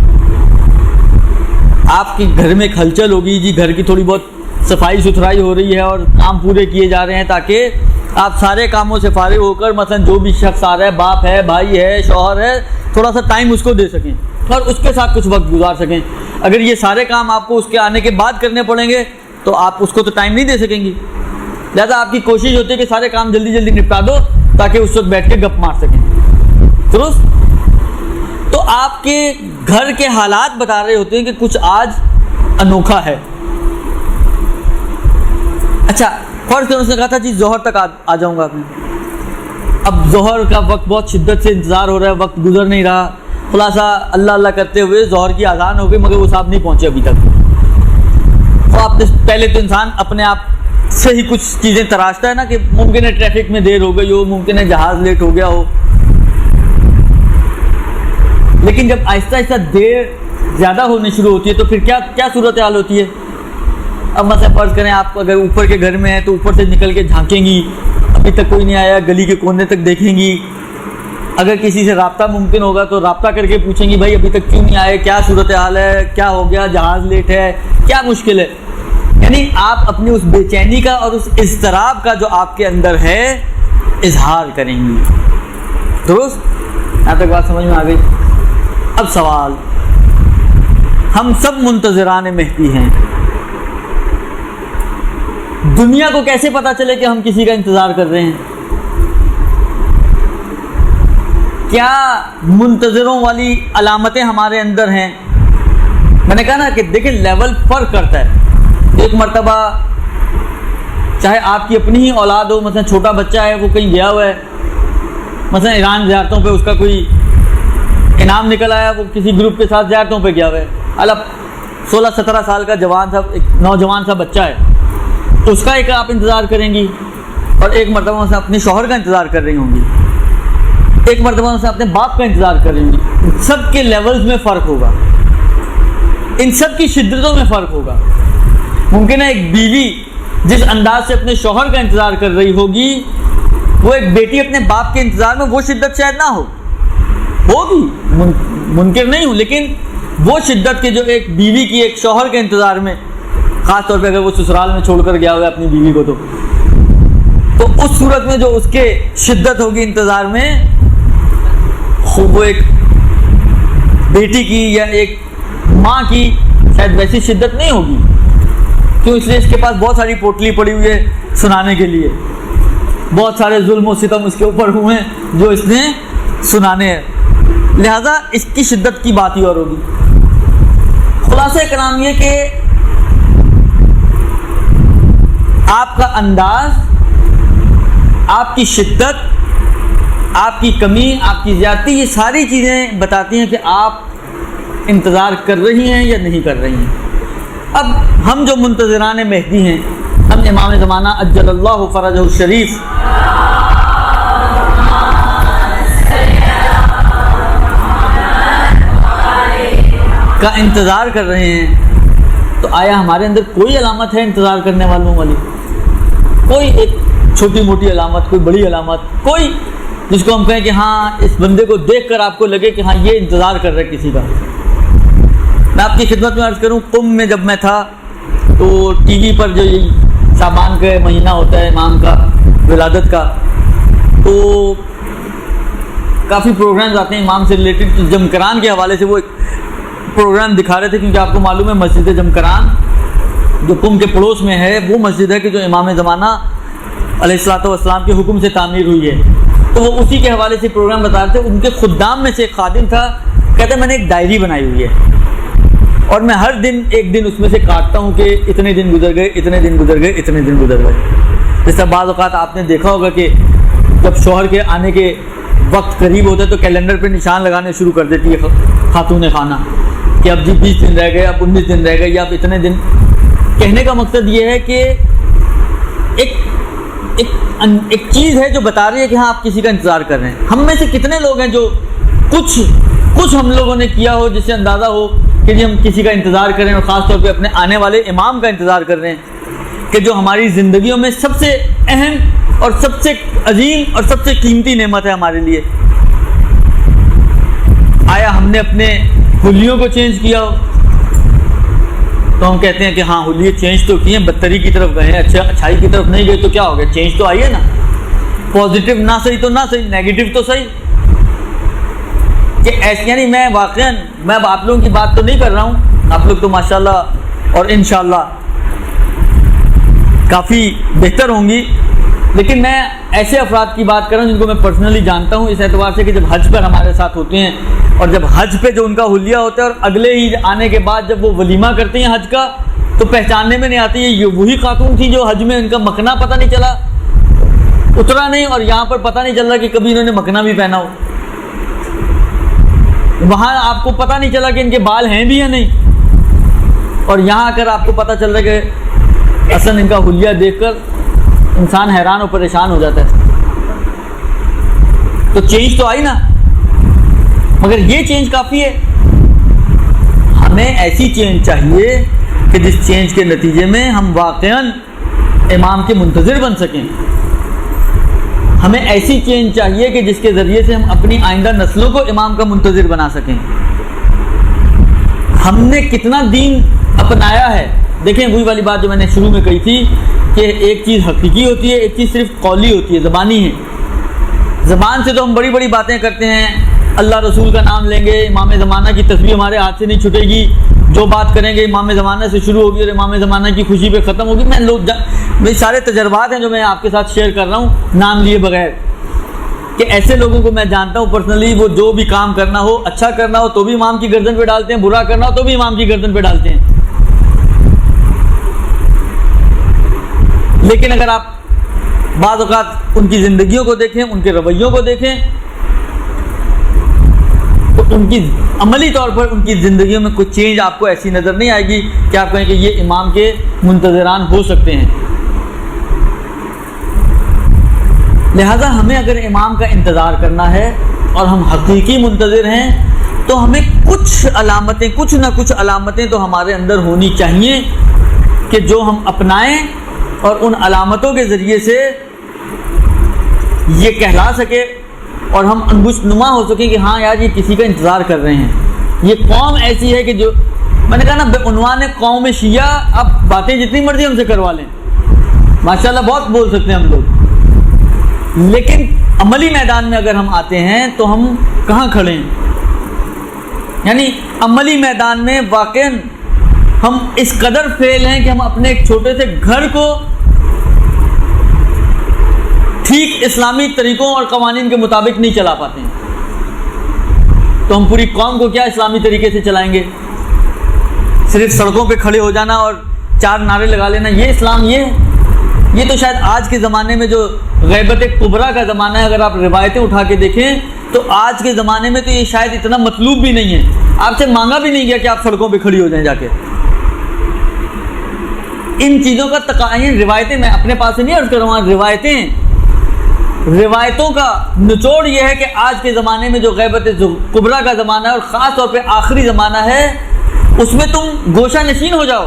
آپ کے گھر میں ایک ہلچل ہوگی جی، گھر کی تھوڑی بہت صفائی ستھرائی ہو رہی ہے اور کام پورے کیے جا رہے ہیں تاکہ آپ سارے کاموں سے فارغ ہو کر مثلا جو بھی شخص آ رہا ہے، باپ ہے، بھائی ہے، شوہر ہے، تھوڑا سا ٹائم اس کو دے سکیں اور اس کے ساتھ کچھ وقت گزار سکیں۔ اگر یہ سارے کام آپ کو اس کے آنے کے بعد کرنے پڑیں گے تو آپ اس کو تو ٹائم نہیں دے سکیں گی، لہٰذا آپ کی کوشش ہوتی ہے کہ سارے کام جلدی جلدی نپٹا دو تاکہ اس وقت بیٹھ کے گپ مار سکیں، درست؟ تو آپ کے گھر کے حالات بتا رہے ہوتے ہیں کہ کچھ آج انوکھا ہے۔ اچھا فرض کریں اس نے کہا تھا جی ظہر تک آ جاؤں گا، اب ظہر کا وقت بہت شدت سے انتظار ہو رہا ہے، وقت گزر نہیں رہا، خلاصہ اللہ اللہ کرتے ہوئے ظہر کی اذان ہو گئی مگر وہ صاحب نہیں پہنچے ابھی تک۔ تو آپ نے پہلے تو انسان اپنے آپ سے ہی کچھ چیزیں تراشتا ہے نا کہ ممکن ہے ٹریفک میں دیر ہو گئی ہو، ممکن ہے جہاز لیٹ ہو گیا ہو، لیکن جب آہستہ آہستہ دیر زیادہ ہونے شروع ہوتی ہے تو پھر کیا صورتحال ہوتی ہے؟ اب مثلا فرض کریں آپ اگر اوپر کے گھر میں ہیں تو اوپر سے نکل کے جھانکیں گی، ابھی تک کوئی نہیں آیا، گلی کے کونے تک دیکھیں گی، اگر کسی سے رابطہ ممکن ہوگا تو رابطہ کر کے پوچھیں گی بھائی ابھی تک کیوں نہیں آئے، کیا صورتحال ہے، کیا ہو گیا، جہاز لیٹ ہے، کیا مشکل ہے؟ یعنی آپ اپنی اس بے چینی کا اور اس اضطراب کا جو آپ کے اندر ہے اظہار کریں گی، درست؟ یہاں تک بات سمجھ میں آ گئی؟ اب سوال، ہم سب منتظران مہدی ہیں، دنیا کو کیسے پتا چلے کہ ہم کسی کا انتظار کر رہے ہیں؟ کیا منتظروں والی علامتیں ہمارے اندر ہیں؟ میں نے کہا نا کہ دیکھیں لیول فرق کرتا ہے، ایک مرتبہ چاہے آپ کی اپنی ہی اولاد ہو، مثلا چھوٹا بچہ ہے وہ کہیں گیا ہوا ہے، مثلا ایران زیارتوں پہ اس کا کوئی انعام نکل آیا، وہ کسی گروپ کے ساتھ زیارتوں پہ گیا ہوا ہے، الگ 16-17 سال کا جوان سا ایک نوجوان سا بچہ ہے، اس کا ایک آپ انتظار کریں گی، اور ایک مرتبہ سے اپنے شوہر کا انتظار کر رہی ہوں گی، ایک مرتبہ سے اپنے باپ کا انتظار کر رہی ہوں گی، سب کے لیولز میں فرق ہوگا، ان سب کی شدتوں میں فرق ہوگا۔ ممکن ہے ایک بیوی جس انداز سے اپنے شوہر کا انتظار کر رہی ہوگی، وہ ایک بیٹی اپنے باپ کے انتظار میں وہ شدت شاید نہ ہوگی، منکر نہیں ہوں، لیکن وہ شدت کے جو ایک بیوی کی ایک شوہر کے انتظار میں، خاص طور پہ اگر وہ سسرال میں چھوڑ کر گیا ہوا ہے اپنی بیوی کو، تو اس صورت میں جو اس کے شدت ہوگی انتظار میں، وہ ایک بیٹی کی یا ایک ماں کی شاید ویسی شدت نہیں ہوگی، کیوں؟ اس لیے اس کے پاس بہت ساری پوٹلی پڑی ہوئی ہے سنانے کے لیے، بہت سارے ظلم و ستم اس کے اوپر ہوئے ہیں جو اس نے سنانے ہیں، لہذا اس کی شدت کی بات ہی اور ہوگی۔ خلاصہ کلام یہ کہ آپ کا انداز، آپ کی شدت، آپ کی کمی، آپ کی زیادتی، یہ ساری چیزیں بتاتی ہیں کہ آپ انتظار کر رہی ہیں یا نہیں کر رہی ہیں۔ اب ہم جو منتظران مہدی ہیں، ہم امام زمانہ عجل اللہ فرجہ الشریف کا انتظار کر رہے ہیں، تو آیا ہمارے اندر کوئی علامت ہے انتظار کرنے والوں والی؟ کوئی ایک چھوٹی موٹی علامت، کوئی بڑی علامت، کوئی جس کو ہم کہیں کہ ہاں اس بندے کو دیکھ کر آپ کو لگے کہ ہاں یہ انتظار کر رہا ہے کسی کا؟ میں آپ کی خدمت میں عرض کروں، قم میں جب میں تھا تو ٹی وی پر جو یہ شعبان کا مہینہ ہوتا ہے امام کا ولادت کا، تو کافی پروگرامز آتے ہیں امام سے ریلیٹڈ۔ جمکران کے حوالے سے وہ ایک پروگرام دکھا رہے تھے، کیونکہ آپ کو معلوم ہے مسجد جمکران جو قم کے پڑوس میں ہے وہ مسجد ہے کہ جو امام زمانہ علیہ الصلوۃ والسلام کے حکم سے تعمیر ہوئی ہے، تو وہ اسی کے حوالے سے پروگرام بتا رہے تھے۔ ان کے خدام میں سے ایک خادم تھا، کہتے ہیں میں نے ایک ڈائری بنائی ہوئی ہے اور میں ہر دن ایک دن اس میں سے کاٹتا ہوں کہ اتنے دن گزر گئے، اتنے دن گزر گئے، اتنے دن گزر گئے۔ جیسا بعض اوقات آپ نے دیکھا ہوگا کہ جب شوہر کے آنے کے وقت قریب ہوتا ہے تو کیلنڈر پہ نشان لگانے شروع کر دیتی ہے خاتون خانہ کہ اب جی 20 دن رہ گئے، اب 19 دن رہ گئے، یا اب اتنے دن۔ کہنے کا مقصد یہ ہے کہ ایک چیز ہے جو بتا رہی ہے کہ ہاں آپ کسی کا انتظار کر رہے ہیں۔ ہم میں سے کتنے لوگ ہیں جو کچھ ہم لوگوں نے کیا ہو جس سے اندازہ ہو کہ جی ہم کسی کا انتظار کر رہے ہیں، اور خاص طور پہ اپنے آنے والے امام کا انتظار کر رہے ہیں کہ جو ہماری زندگیوں میں سب سے اہم اور سب سے عظیم اور سب سے قیمتی نعمت ہے ہمارے لیے۔ آیا ہم نے اپنے حلیوں کو چینج کیا ہو؟ تو ہم کہتے ہیں کہ ہاں حلیے چینج تو کیے ہیں، بدتری کی طرف گئے ہیں، اچھائی کی طرف نہیں گئے تو کیا ہو گیا، چینج تو آئی ہے نا۔ پازیٹیو نہ صحیح تو نہ صحیح، نیگیٹو تو صحیح۔ کہ ایسے یعنی میں واقعاً میں اب آپ لوگوں کی بات تو نہیں کر رہا ہوں، آپ لوگ تو ماشاءاللہ اور انشاءاللہ کافی بہتر ہوں گی، لیکن میں ایسے افراد کی بات کر رہا ہوں جن کو میں پرسنلی جانتا ہوں، اس اعتبار سے کہ جب حج پر ہمارے ساتھ ہوتے ہیں اور جب حج پہ جو ان کا حلیہ ہوتا ہے اور اگلے ہی آنے کے بعد جب وہ ولیمہ کرتے ہیں حج کا، تو پہچاننے میں نہیں آتی یہ وہی خاتون تھی جو حج میں ان کا مکھنا پتہ نہیں چلا اترا نہیں، اور یہاں پر پتہ نہیں چل رہا کہ کبھی انہوں نے مکھنا بھی پہنا ہو، وہاں آپ کو پتہ نہیں چلا کہ ان کے بال ہیں بھی یا نہیں، اور یہاں آ کر آپ کو پتہ چل رہا ہے کہ اصلا ان کا حلیہ دیکھ کر انسان حیران اور پریشان ہو جاتا ہے۔ تو چینج تو آئی نا، مگر یہ چینج کافی ہے؟ ہمیں ایسی چینج چاہیے کہ جس چینج کے نتیجے میں ہم واقعاً امام کے منتظر بن سکیں۔ ہمیں ایسی چینج چاہیے کہ جس کے ذریعے سے ہم اپنی آئندہ نسلوں کو امام کا منتظر بنا سکیں۔ ہم نے کتنا دین اپنایا ہے؟ دیکھیں وہی والی بات جو میں نے شروع میں کہی تھی کہ ایک چیز حقیقی ہوتی ہے، ایک چیز صرف قولی ہوتی ہے، زبانی ہے۔ زبان سے تو ہم بڑی بڑی باتیں کرتے ہیں، اللہ رسول کا نام لیں گے، امام زمانہ کی تصویر ہمارے ہاتھ سے نہیں چھٹے گی، جو بات کریں گے امام زمانہ سے شروع ہوگی اور امام زمانہ کی خوشی پہ ختم ہوگی۔ میرے سارے تجربات ہیں جو میں آپ کے ساتھ شیئر کر رہا ہوں نام لیے بغیر، کہ ایسے لوگوں کو میں جانتا ہوں پرسنلی، وہ جو بھی کام کرنا ہو، اچھا کرنا ہو تو بھی امام کی گردن پہ ڈالتے ہیں، برا کرنا ہو تو بھی امام کی گردن پہ ڈالتے ہیں۔ لیکن اگر آپ بعض اوقات ان کی زندگیوں کو دیکھیں، ان کے رویوں کو دیکھیں، تو ان کی عملی طور پر ان کی زندگیوں میں کوئی چینج آپ کو ایسی نظر نہیں آئے گی کہ آپ کہیں کہ یہ امام کے منتظران ہو سکتے ہیں۔ لہذا ہمیں اگر امام کا انتظار کرنا ہے اور ہم حقیقی منتظر ہیں تو ہمیں کچھ علامتیں، کچھ نہ کچھ علامتیں تو ہمارے اندر ہونی چاہیے کہ جو ہم اپنائیں اور ان علامتوں کے ذریعے سے یہ کہلا سکے اور ہم انگشت نما ہو سکیں کہ ہاں یار یہ کسی کا انتظار کر رہے ہیں۔ یہ قوم ایسی ہے کہ جو میں نے کہا نا بعنوان قوم شیعہ، آپ باتیں جتنی مرضی ہم سے کروا لیں، ماشاءاللہ بہت بول سکتے ہیں ہم لوگ، لیکن عملی میدان میں اگر ہم آتے ہیں تو ہم کہاں کھڑے ہیں؟ یعنی عملی میدان میں واقعاً ہم اس قدر فیل ہیں کہ ہم اپنے ایک چھوٹے سے گھر کو ٹھیک اسلامی طریقوں اور قوانین کے مطابق نہیں چلا پاتے ہیں، تو ہم پوری قوم کو کیا اسلامی طریقے سے چلائیں گے؟ صرف سڑکوں پہ کھڑے ہو جانا اور چار نعرے لگا لینا، یہ اسلام یہ ہے؟ یہ تو شاید آج کے زمانے میں جو غیبت کبریٰ کا زمانہ ہے، اگر آپ روایتیں اٹھا کے دیکھیں تو آج کے زمانے میں تو یہ شاید اتنا مطلوب بھی نہیں ہے، آپ سے مانگا بھی نہیں گیا کہ آپ سڑکوں پہ کھڑی ہو جائیں جا کے۔ ان چیزوں کا تقاضا، روایتیں میں اپنے پاس سے نہیں عرض کر رہا ہوں، روایتوں کا نچوڑ یہ ہے کہ آج کے زمانے میں جو غیبت کبریٰ کا زمانہ ہے اور خاص طور پہ آخری زمانہ ہے، اس میں تم گوشہ نشین ہو جاؤ،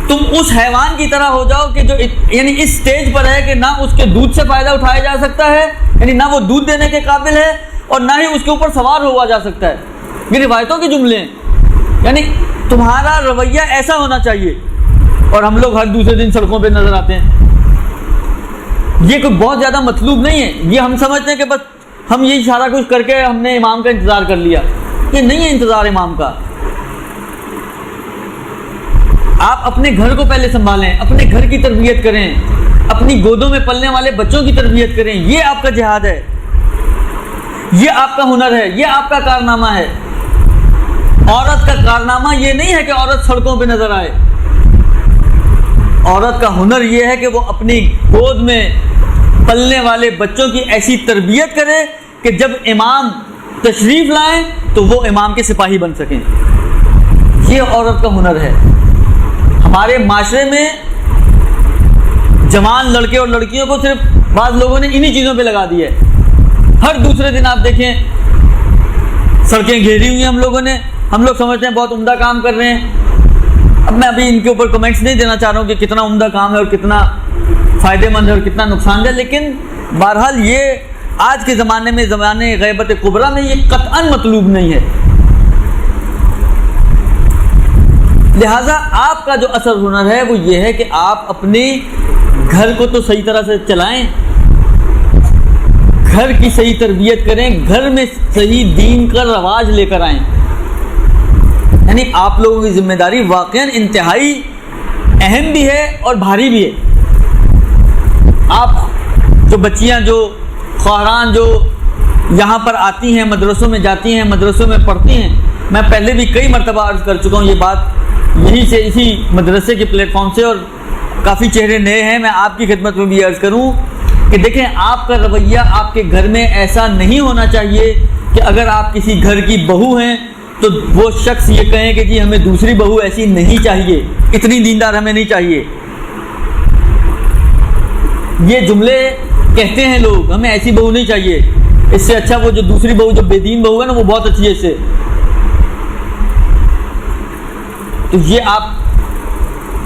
تم اس حیوان کی طرح ہو جاؤ کہ جو یعنی اس سٹیج پر ہے کہ نہ اس کے دودھ سے فائدہ اٹھایا جا سکتا ہے، یعنی نہ وہ دودھ دینے کے قابل ہے اور نہ ہی اس کے اوپر سوار ہوا جا سکتا ہے۔ یہ روایتوں کے جملے ہیں، یعنی تمہارا رویہ ایسا ہونا چاہیے، اور ہم لوگ ہر دوسرے دن سڑکوں پہ نظر آتے ہیں۔ یہ کوئی بہت زیادہ مطلوب نہیں ہے، یہ ہم سمجھتے ہیں کہ بس ہم یہی سارا کچھ کر کے ہم نے امام کا انتظار کر لیا۔ یہ نہیں ہے انتظار امام کا۔ آپ اپنے گھر کو پہلے سنبھالیں، اپنے گھر کی تربیت کریں، اپنی گودوں میں پلنے والے بچوں کی تربیت کریں، یہ آپ کا جہاد ہے، یہ آپ کا ہنر ہے، یہ آپ کا کارنامہ ہے۔ عورت کا کارنامہ یہ نہیں ہے کہ عورت سڑکوں پہ نظر آئے، عورت کا ہنر یہ ہے کہ وہ اپنی گود میں پلنے والے بچوں کی ایسی تربیت کرے کہ جب امام تشریف لائیں تو وہ امام کے سپاہی بن سکیں۔ یہ عورت کا ہنر ہے۔ ہمارے معاشرے میں جوان لڑکے اور لڑکیوں کو صرف بعض لوگوں نے انہی چیزوں پہ لگا دیا ہے۔ ہر دوسرے دن آپ دیکھیں سڑکیں گھیری ہوئی ہیں ہم لوگ سمجھتے ہیں بہت عمدہ کام کر رہے ہیں۔ اب میں ابھی ان کے اوپر کمنٹس نہیں دینا چاہ رہا ہوں کہ کتنا عمدہ کام ہے اور کتنا فائدہ مند ہے اور کتنا نقصان دہ، لیکن بہرحال یہ آج کے زمانے میں، زمانے غیبت کبریٰ میں، یہ قطعاً مطلوب نہیں ہے۔ لہٰذا آپ کا جو اثر ہنر ہے وہ یہ ہے کہ آپ اپنے گھر کو تو صحیح طرح سے چلائیں، گھر کی صحیح تربیت کریں، گھر میں صحیح دین کا رواج لے کر آئیں۔ یعنی آپ لوگوں کی ذمہ داری واقعاً انتہائی اہم بھی ہے اور بھاری بھی ہے۔ آپ جو بچیاں، جو خواہران جو یہاں پر آتی ہیں، مدرسوں میں جاتی ہیں، مدرسوں میں پڑھتی ہیں، میں پہلے بھی کئی مرتبہ عرض کر چکا ہوں یہ بات یہیں سے، اسی مدرسے کے پلیٹ فارم سے، اور کافی چہرے نئے ہیں، میں آپ کی خدمت میں بھی عرض کروں کہ دیکھیں آپ کا رویہ آپ کے گھر میں ایسا نہیں ہونا چاہیے کہ اگر آپ کسی گھر کی بہو ہیں تو وہ شخص یہ کہیں کہ جی ہمیں دوسری بہو ایسی نہیں چاہیے، اتنی دیندار ہمیں نہیں چاہیے۔ یہ جملے کہتے ہیں لوگ، ہمیں ایسی بہو نہیں چاہیے، اس سے اچھا وہ جو دوسری بہو جو بے دین بہو ہے نا وہ بہت اچھی ہے اس سے۔ تو یہ آپ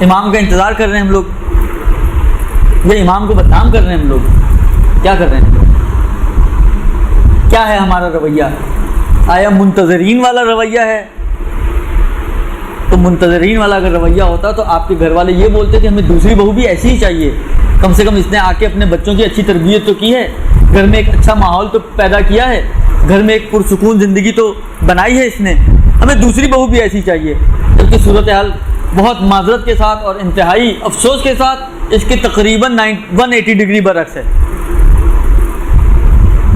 امام کا انتظار کر رہے ہیں ہم لوگ، یہ امام کو بدنام کر رہے ہیں ہم لوگ، کیا کر رہے ہیں؟ کیا ہے ہمارا رویہ؟ آیا منتظرین والا رویہ ہے؟ تو منتظرین والا اگر رویہ ہوتا تو آپ کے گھر والے یہ بولتے کہ ہمیں دوسری بہو بھی ایسی ہی چاہیے، کم سے کم اس نے آ کے اپنے بچوں کی اچھی تربیت تو کی ہے، گھر میں ایک اچھا ماحول تو پیدا کیا ہے، گھر میں ایک پرسکون زندگی تو بنائی ہے اس نے، ہمیں دوسری بہو بھی ایسی چاہیے۔ جبکہ صورتحال بہت معذرت کے ساتھ اور انتہائی افسوس کے ساتھ اس کے تقریباً 180 ڈگری برعکس ہے۔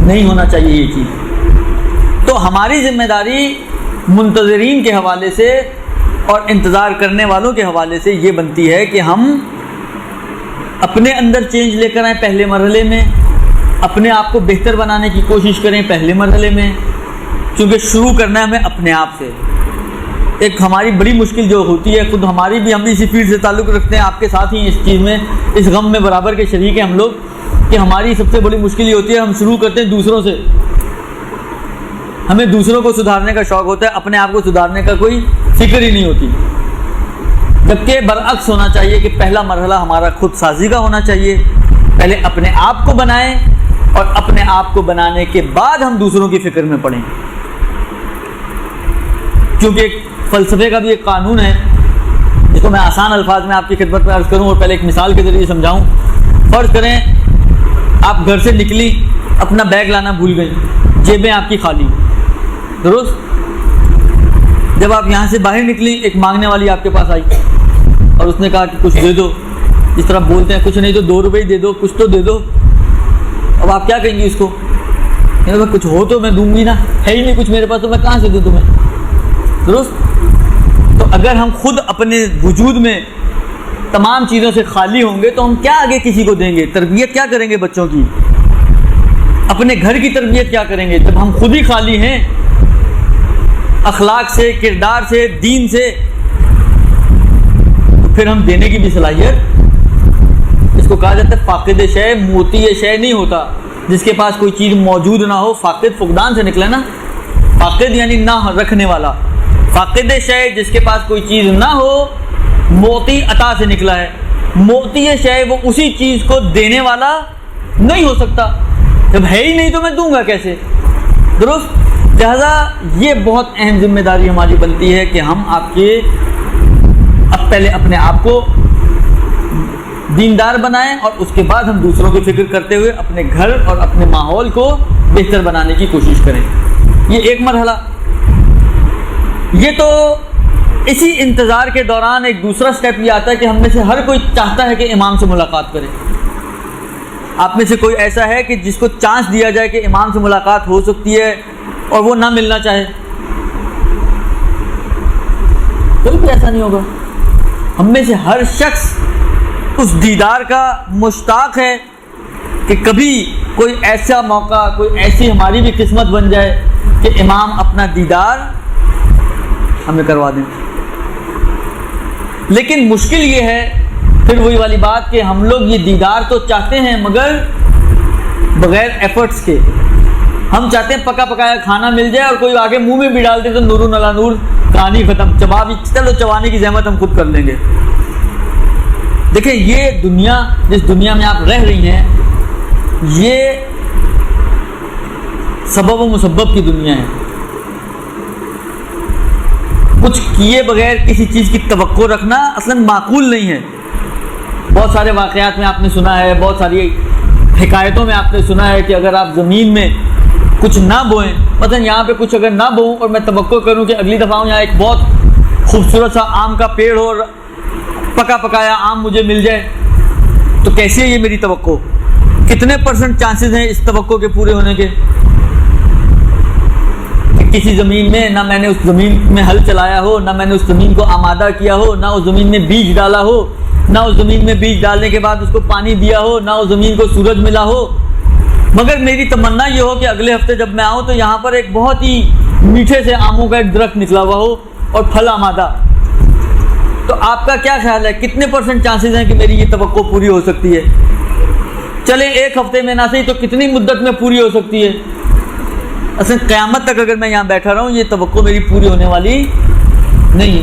نہیں ہونا چاہیے یہ چیز۔ تو ہماری ذمہ داری منتظرین کے حوالے سے اور انتظار کرنے والوں کے حوالے سے یہ بنتی ہے کہ ہم اپنے اندر چینج لے کر آئیں پہلے مرحلے میں، اپنے آپ کو بہتر بنانے کی کوشش کریں پہلے مرحلے میں، کیونکہ شروع کرنا ہے ہمیں اپنے آپ سے۔ ایک ہماری بڑی مشکل جو ہوتی ہے، خود ہماری بھی، ہم بھی اسی فیلڈ سے تعلق رکھتے ہیں، آپ کے ساتھ ہی اس چیز میں، اس غم میں برابر کے شریک ہیں ہم لوگ، کہ ہماری سب سے بڑی مشکل یہ ہوتی ہے ہم شروع کرتے ہیں دوسروں سے، ہمیں دوسروں کو سدھارنے کا شوق ہوتا ہے، اپنے آپ کو سدھارنے کا کوئی فکر ہی نہیں ہوتی، جبکہ برعکس ہونا چاہیے کہ پہلا مرحلہ ہمارا خود سازی کا ہونا چاہیے۔ پہلے اپنے آپ کو بنائیں اور اپنے آپ کو بنانے کے بعد ہم دوسروں کی فکر میں پڑیں، کیونکہ ایک فلسفے کا بھی ایک قانون ہے جس کو میں آسان الفاظ میں آپ کی خدمت میں عرض کروں اور پہلے ایک مثال کے ذریعے سمجھاؤں۔ فرض کریں آپ گھر سے نکلی، اپنا بیگ لانا بھول گئی، جیبیں آپ کی خالی، درست؟ جب آپ یہاں سے باہر نکلی، ایک مانگنے والی آپ کے پاس آئی اور اس نے کہا کہ کچھ دے دو، جس طرح بولتے ہیں کچھ نہیں تو 2 روپے ہی دے دو، کچھ تو دے دو۔ اب آپ کیا کہیں گی اس کو؟ کچھ ہو تو میں دوں گی نا، ہے ہی نہیں کچھ میرے پاس تو میں کہاں سے دوں تمہیں، درست؟ تو اگر ہم خود اپنے وجود میں تمام چیزوں سے خالی ہوں گے تو ہم کیا آگے کسی کو دیں گے؟ تربیت کیا کریں گے بچوں کی؟ اپنے گھر کی تربیت کیا کریں گے جب ہم خود ہی خالی ہیں اخلاق سے، کردار سے، دین سے؟ تو پھر ہم دینے کی بھی صلاحیت، اس کو کہا جاتا ہے فاقد شے موتی شے نہیں ہوتا. جس کے پاس کوئی چیز موجود نہ ہو، فاقد فقدان سے نکلا نا، فاقد یعنی نہ رکھنے والا. فاقد شے جس کے پاس کوئی چیز نہ ہو، موتی عطا سے نکلا ہے. موتی شے وہ اسی چیز کو دینے والا نہیں ہو سکتا، جب ہے ہی نہیں تو میں دوں گا کیسے؟ درست. لہذا یہ بہت اہم ذمہ داری ہماری بنتی ہے کہ ہم آپ کے اب پہلے اپنے آپ کو دیندار بنائیں اور اس کے بعد ہم دوسروں کی فکر کرتے ہوئے اپنے گھر اور اپنے ماحول کو بہتر بنانے کی کوشش کریں. یہ ایک مرحلہ. یہ تو اسی انتظار کے دوران ایک دوسرا سٹیپ یہ آتا ہے کہ ہم میں سے ہر کوئی چاہتا ہے کہ امام سے ملاقات کرے. آپ میں سے کوئی ایسا ہے کہ جس کو چانس دیا جائے کہ امام سے ملاقات ہو سکتی ہے اور وہ نہ ملنا چاہے؟ کوئی بھی ایسا نہیں ہوگا. ہم میں سے ہر شخص اس دیدار کا مشتاق ہے کہ کبھی کوئی ایسا موقع، کوئی ایسی ہماری بھی قسمت بن جائے کہ امام اپنا دیدار ہمیں کروا دیں. لیکن مشکل یہ ہے پھر وہی والی بات کہ ہم لوگ یہ دیدار تو چاہتے ہیں مگر بغیر ایفرٹس کے. ہم چاہتے ہیں پکا پکایا کھانا مل جائے اور کوئی آگے منہ میں بھی ڈال دے تو نور علی نور، کہانی ختم. چلو چبانے کی زحمت ہم خود کر لیں گے. دیکھیں یہ دنیا، جس دنیا میں آپ رہ رہی ہیں، یہ سبب و مسبب کی دنیا ہے. کچھ کیے بغیر کسی چیز کی توقع رکھنا اصلاً معقول نہیں ہے. بہت سارے واقعات میں آپ نے سنا ہے، بہت ساری حکایتوں میں آپ نے سنا ہے کہ اگر آپ زمین میں کچھ نہ بوئیں، مثلا یہاں پہ کچھ اگر نہ بوؤں اور میں توقع کروں کہ اگلی دفعہ یہاں ایک بہت خوبصورت سا آم کا پیڑ ہو اور پکا پکایا آم مجھے مل جائے، تو کیسے ہے یہ میری توقع؟ کتنے % چانسز ہیں اس توقع کے پورے ہونے کے؟ کسی زمین میں نہ میں نے اس زمین میں ہل چلایا ہو، نہ میں نے اس زمین کو آمادہ کیا ہو، نہ اس زمین میں بیج ڈالا ہو، نہ اس زمین میں بیج ڈالنے کے بعد اس کو پانی دیا ہو، نہ اس زمین کو سورج ملا ہو، مگر میری تمنا یہ ہو کہ اگلے ہفتے جب میں آؤں تو یہاں پر ایک بہت ہی میٹھے سے آموں کا ایک درخت نکلا ہوا ہو اور پھل آمادہ. تو آپ کا کیا خیال ہے کتنے % چانسز ہیں کہ میری یہ توقع پوری ہو سکتی ہے؟ چلے ایک ہفتے میں نہ صحیح تو کتنی مدت میں پوری ہو سکتی ہے؟ اصل قیامت تک اگر میں یہاں بیٹھا رہا ہوں یہ توقع میری پوری ہونے والی نہیں ہے.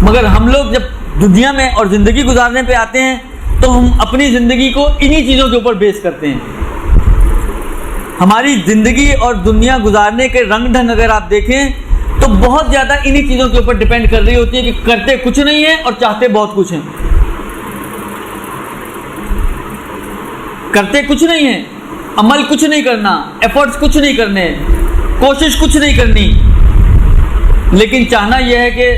مگر ہم لوگ جب دنیا میں اور زندگی گزارنے پہ آتے ہیں تو ہم اپنی زندگی کو انہی چیزوں کے اوپر بیس کرتے ہیں. ہماری زندگی اور دنیا گزارنے کے رنگ ڈھنگ اگر آپ دیکھیں تو بہت زیادہ انہی چیزوں کے اوپر ڈیپینڈ کر رہی ہوتی ہے کہ کرتے کچھ نہیں ہے اور چاہتے بہت کچھ ہیں. کرتے کچھ نہیں ہے، عمل کچھ نہیں کرنا، ایفرٹس کچھ نہیں کرنے، کوشش کچھ نہیں کرنی، لیکن چاہنا یہ ہے کہ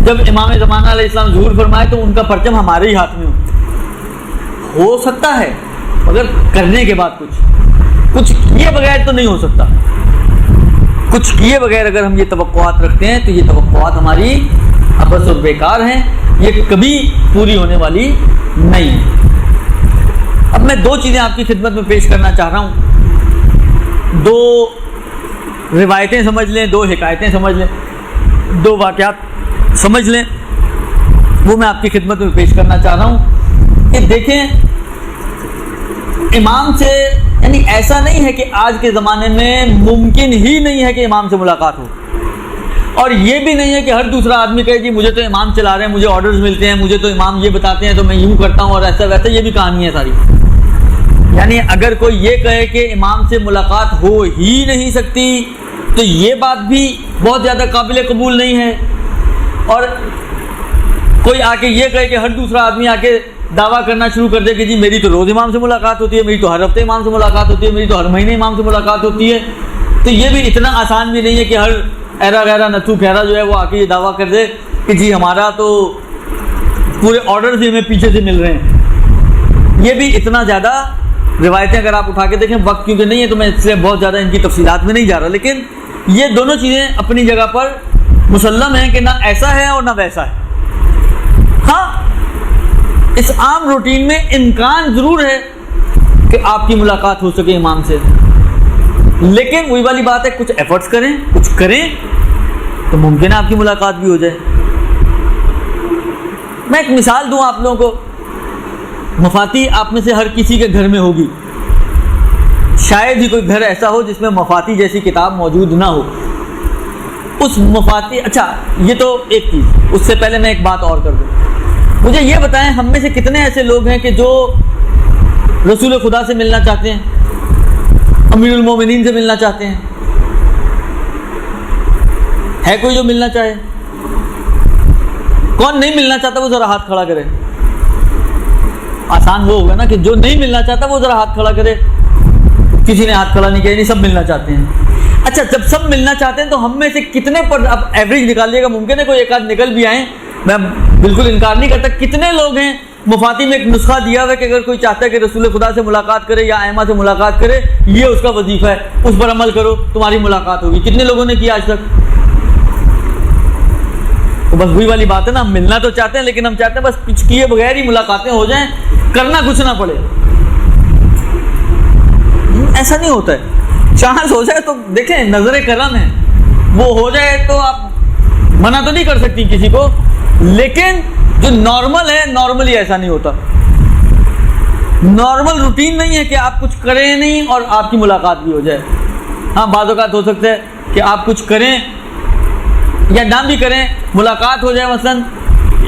جب امام زمانہ علیہ السلام ظہور فرمائے تو ان کا پرچم ہمارے ہی ہاتھ میں ہو سکتا ہے، مگر کرنے کے بعد کچھ کیے بغیر تو نہیں ہو سکتا. کچھ کیے بغیر اگر ہم یہ توقعات رکھتے ہیں تو یہ توقعات ہماری ابس اور بیکار ہیں، یہ کبھی پوری ہونے والی نہیں ہے. اب میں 2 چیزیں آپ کی خدمت میں پیش کرنا چاہ رہا ہوں. 2 روایتیں سمجھ لیں، 2 حکایتیں سمجھ لیں، 2 واقعات سمجھ لیں، وہ میں آپ کی خدمت میں پیش کرنا چاہ رہا ہوں کہ دیکھیں امام سے، یعنی ایسا نہیں ہے کہ آج کے زمانے میں ممکن ہی نہیں ہے کہ امام سے ملاقات ہو، اور یہ بھی نہیں ہے کہ ہر دوسرا آدمی کہے جی مجھے تو امام چلا رہے ہیں، مجھے آرڈرز ملتے ہیں، مجھے تو امام یہ بتاتے ہیں تو میں یوں کرتا ہوں اور ایسا ویسا، یہ بھی کہانی ہے ساری. یعنی اگر کوئی یہ کہے کہ امام سے ملاقات ہو ہی نہیں سکتی تو یہ بات بھی بہت زیادہ قابل قبول نہیں ہے. اور کوئی آ کے یہ کہے کہ ہر دوسرا آدمی آ کے دعویٰ کرنا شروع کر دے کہ جی میری تو روز امام سے ملاقات ہوتی ہے، میری تو ہر ہفتے امام سے ملاقات ہوتی ہے، میری تو ہر مہینے امام سے ملاقات ہوتی ہے، تو یہ بھی اتنا آسان بھی نہیں ہے کہ ہر ایرا غیرہ نتھو خیرہ جو ہے وہ آ کے یہ دعویٰ کر دے کہ جی ہمارا تو پورے آرڈرز ہی ہمیں پیچھے سے مل رہے ہیں. یہ بھی اتنا زیادہ روایتیں اگر آپ اٹھا کے دیکھیں، وقت کیونکہ نہیں ہے تو میں اس لیے بہت زیادہ ان کی تفصیلات میں نہیں جا رہا، لیکن یہ دونوں چیزیں اپنی جگہ پر مسلم ہیں کہ نہ ایسا ہے اور نہ ویسا ہے. ہاں اس عام روٹین میں امکان ضرور ہے کہ آپ کی ملاقات ہو سکے امام سے، لیکن وہی والی بات ہے، کچھ ایفرٹس کریں، کچھ کریں تو ممکن ہے آپ کی ملاقات بھی ہو جائے۔ میں ایک مثال دوں آپ لوگوں کو، مفاتی آپ میں سے ہر کسی کے گھر میں ہوگی، شاید ہی کوئی گھر ایسا ہو جس میں مفاتی جیسی کتاب موجود نہ ہو۔ اس مفاتی، اچھا یہ تو ایک چیز، اس سے پہلے میں ایک بات اور کر دوں، مجھے یہ بتائیں ہم میں سے کتنے ایسے لوگ ہیں کہ جو رسول خدا سے ملنا چاہتے ہیں، امیر المومنین سے ملنا چاہتے ہیں؟ ہے کوئی جو ملنا چاہے؟ کون نہیں ملنا چاہتا وہ ذرا ہاتھ کھڑا کرے۔ آسان وہ ہوگا نا کہ جو نہیں ملنا چاہتا وہ ذرا ہاتھ کھڑا کرے۔ کسی نے ہاتھ کھڑا نہیں کیا، نہیں سب ملنا چاہتے ہیں۔ اچھا جب سب ملنا چاہتے ہیں تو ہم میں سے کتنے پر، اب ایوریج نکالیے گا، ممکن ہے کوئی ایک آدھ نکل بھی آئیں، میں بالکل انکار نہیں کرتا، کتنے لوگ ہیں مفاتی میں ایک نسخہ دیا ہوا ہے کہ اگر کوئی چاہتا ہے کہ رسول خدا سے ملاقات کرے یا ائمہ سے ملاقات کرے، یہ اس کا وظیفہ ہے، اس پر عمل کرو تمہاری ملاقات ہوگی۔ کتنے لوگوں نے کیا آج تک؟ تو بس وہی والی بات ہے نا، ہم ملنا تو چاہتے ہیں لیکن ہم چاہتے ہیں بس کچھ کیے بغیر ہی ملاقاتیں ہو جائیں، کرنا کچھ نہ پڑے۔ ایسا نہیں ہوتا ہے، چانس ہو جائے تو دیکھیں نظر کرم ہے، وہ ہو جائے تو آپ منع تو نہیں کر سکتی کسی کو، لیکن جو نارمل ہے نارملی ایسا نہیں ہوتا۔ نارمل روٹین نہیں ہے کہ آپ کچھ کریں نہیں اور آپ کی ملاقات بھی ہو جائے۔ ہاں بعض اوقات ہو سکتا ہے کہ آپ کچھ کریں یا نہ بھی کریں، ملاقات ہو جائے مثلا،